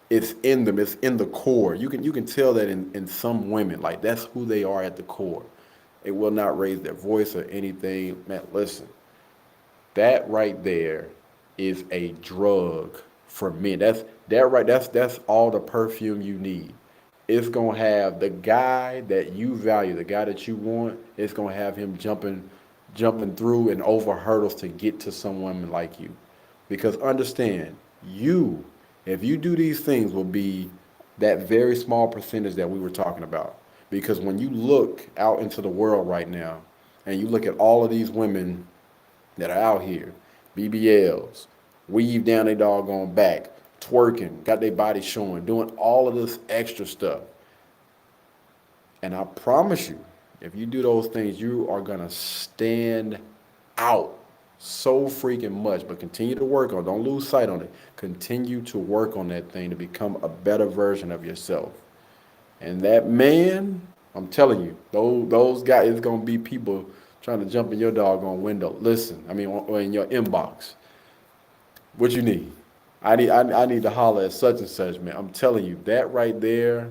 It's in them, it's in the core. You can tell that in some women, like that's who they are at the core. They will not raise their voice or anything. Man, listen, that right there is a drug for men. That's all the perfume you need. It's gonna have the guy that you value, the guy that you want, it's gonna have him jumping through and over hurdles to get to someone like you. Because understand, you, if you do these things, will be that very small percentage that we were talking about. Because when you look out into the world right now and you look at all of these women that are out here, BBLs, weave down their doggone back, twerking, got their body showing, doing all of this extra stuff. And I promise you, if you do those things, you are gonna stand out so freaking much. But continue to work on it. Don't lose sight on it. Continue to work on that thing to become a better version of yourself. And that man, I'm telling you, those guys, it's gonna be people trying to jump in your doggone window. Listen, I mean, or in your inbox. What you need? I need to holler at such and such, man. I'm telling you, that right there,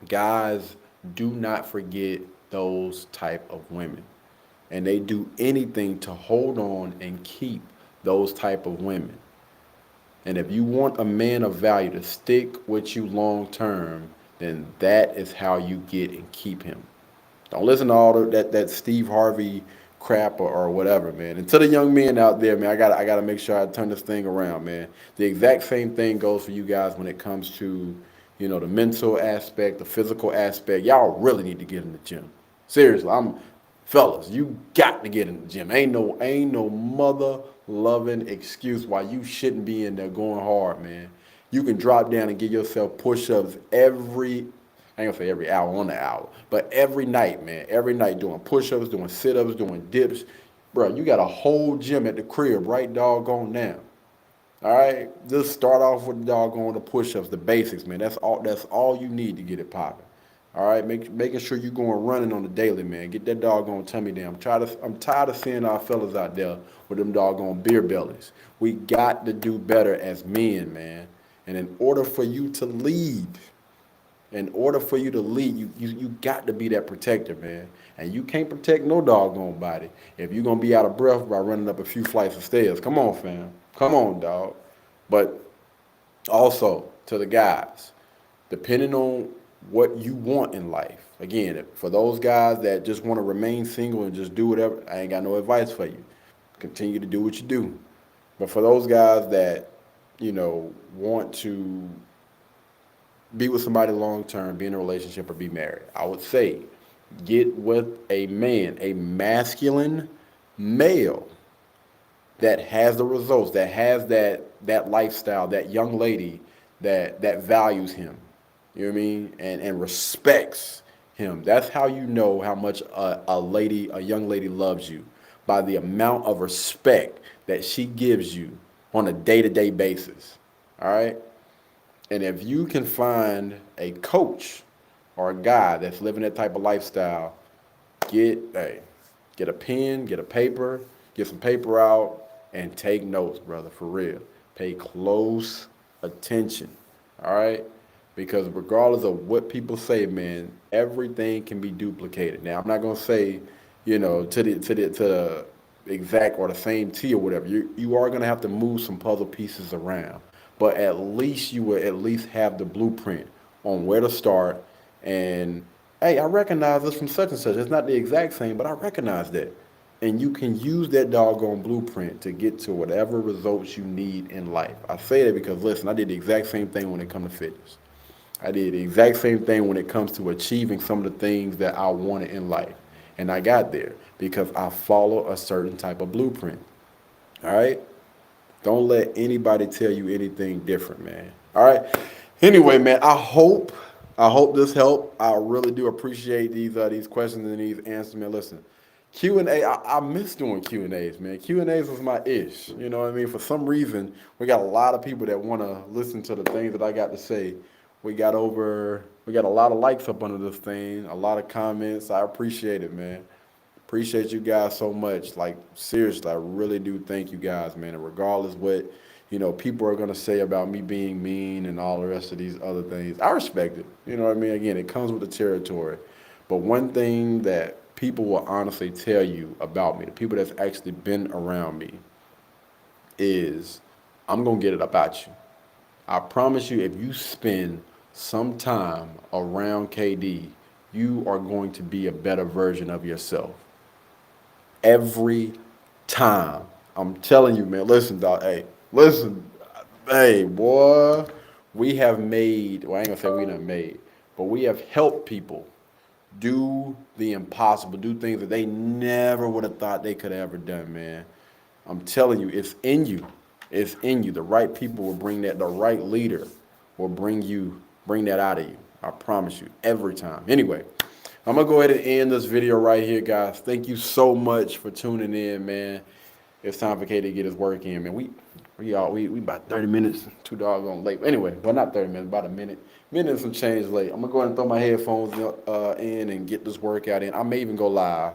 guys, do not forget those type of women. And they do anything to hold on and keep those type of women. And if you want a man of value to stick with you long term, then that is how you get and keep him. Don't listen to all that Steve Harvey crap or whatever, man. And to the young men out there, man, I gotta make sure I turn this thing around, man. The exact same thing goes for you guys when it comes to, the mental aspect, the physical aspect. Y'all really need to get in the gym. Seriously, fellas, you got to get in the gym. Ain't no mother loving excuse why you shouldn't be in there going hard, man. You can drop down and give yourself push-ups I ain't gonna say every hour on the hour, but every night, man. Every night doing push-ups, doing sit-ups, doing dips. Bro, you got a whole gym at the crib right doggone now. All right? Just start off with the doggone the push-ups, the basics, man. That's all you need to get it popping. All right, making sure you're going running on the daily, man. Get that doggone tummy down. I'm tired of seeing our fellas out there with them doggone beer bellies. We got to do better as men, man. And in order for you to lead, you got to be that protector, man. And you can't protect no doggone body if you're gonna be out of breath by running up a few flights of stairs. Come on, fam. Come on, dog. But also to the guys, depending on what you want in life. Again, for those guys that just want to remain single and just do whatever, I ain't got no advice for you. Continue to do what you do. But for those guys that, want to be with somebody long term, be in a relationship, or be married, I would say get with a man, a masculine male that has the results, that has that lifestyle, that young lady that values him. You know what I mean? And respects him. That's how you know how much a young lady loves you, by the amount of respect that she gives you on a day-to-day basis. All right? And if you can find a coach or a guy that's living that type of lifestyle, get a pen, get a paper, get some paper out, and take notes, brother, for real. Pay close attention, all right? Because regardless of what people say, man, everything can be duplicated. Now, I'm not gonna say, to the exact or the same T or whatever. You are gonna have to move some puzzle pieces around, but at least you will at least have the blueprint on where to start. And hey, I recognize this from such and such. It's not the exact same, but I recognize that. And you can use that doggone blueprint to get to whatever results you need in life. I say that because, listen, I did the exact same thing when it comes to fitness. I did the exact same thing when it comes to achieving some of the things that I wanted in life. And I got there because I follow a certain type of blueprint. All right? Don't let anybody tell you anything different, man. All right? Anyway, man, I hope this helped. I really do appreciate these questions and these answers, man. Listen, Q&A, I miss doing Q&As, man. Q&As was my ish. You know what I mean? For some reason, we got a lot of people that want to listen to the things that I got to say We got a lot of likes up under this thing, a lot of comments. I appreciate it, man. Appreciate you guys so much. Like, seriously, I really do thank you guys, man. And regardless what, people are going to say about me being mean and all the rest of these other things, I respect it. You know what I mean? Again, it comes with the territory. But one thing that people will honestly tell you about me, the people that's actually been around me, is I'm going to get it about you. I promise you, if you spend some time around KD, you are going to be a better version of yourself. Every time. I'm telling you, man. Listen, dog. Hey, boy. We have made, well, I ain't gonna say we done made, but we have helped people do the impossible, do things that they never would have thought they could have ever done, man. I'm telling you, it's in you. It's in you. The right people will bring that, the right leader will bring that out of you. I promise you, every time. Anyway, I'm gonna go ahead and end this video right here, guys. Thank you so much for tuning in, man. It's time for K to get his work in, man. We about 30 minutes, too doggone late. Anyway, well, not 30 minutes, about a minute and some change late. I'm gonna go ahead and throw my headphones in and get this workout in. I may even go live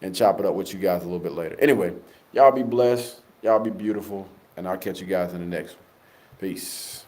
and chop it up with you guys a little bit later. Anyway, y'all be blessed, y'all be beautiful, and I'll catch you guys in the next one. Peace.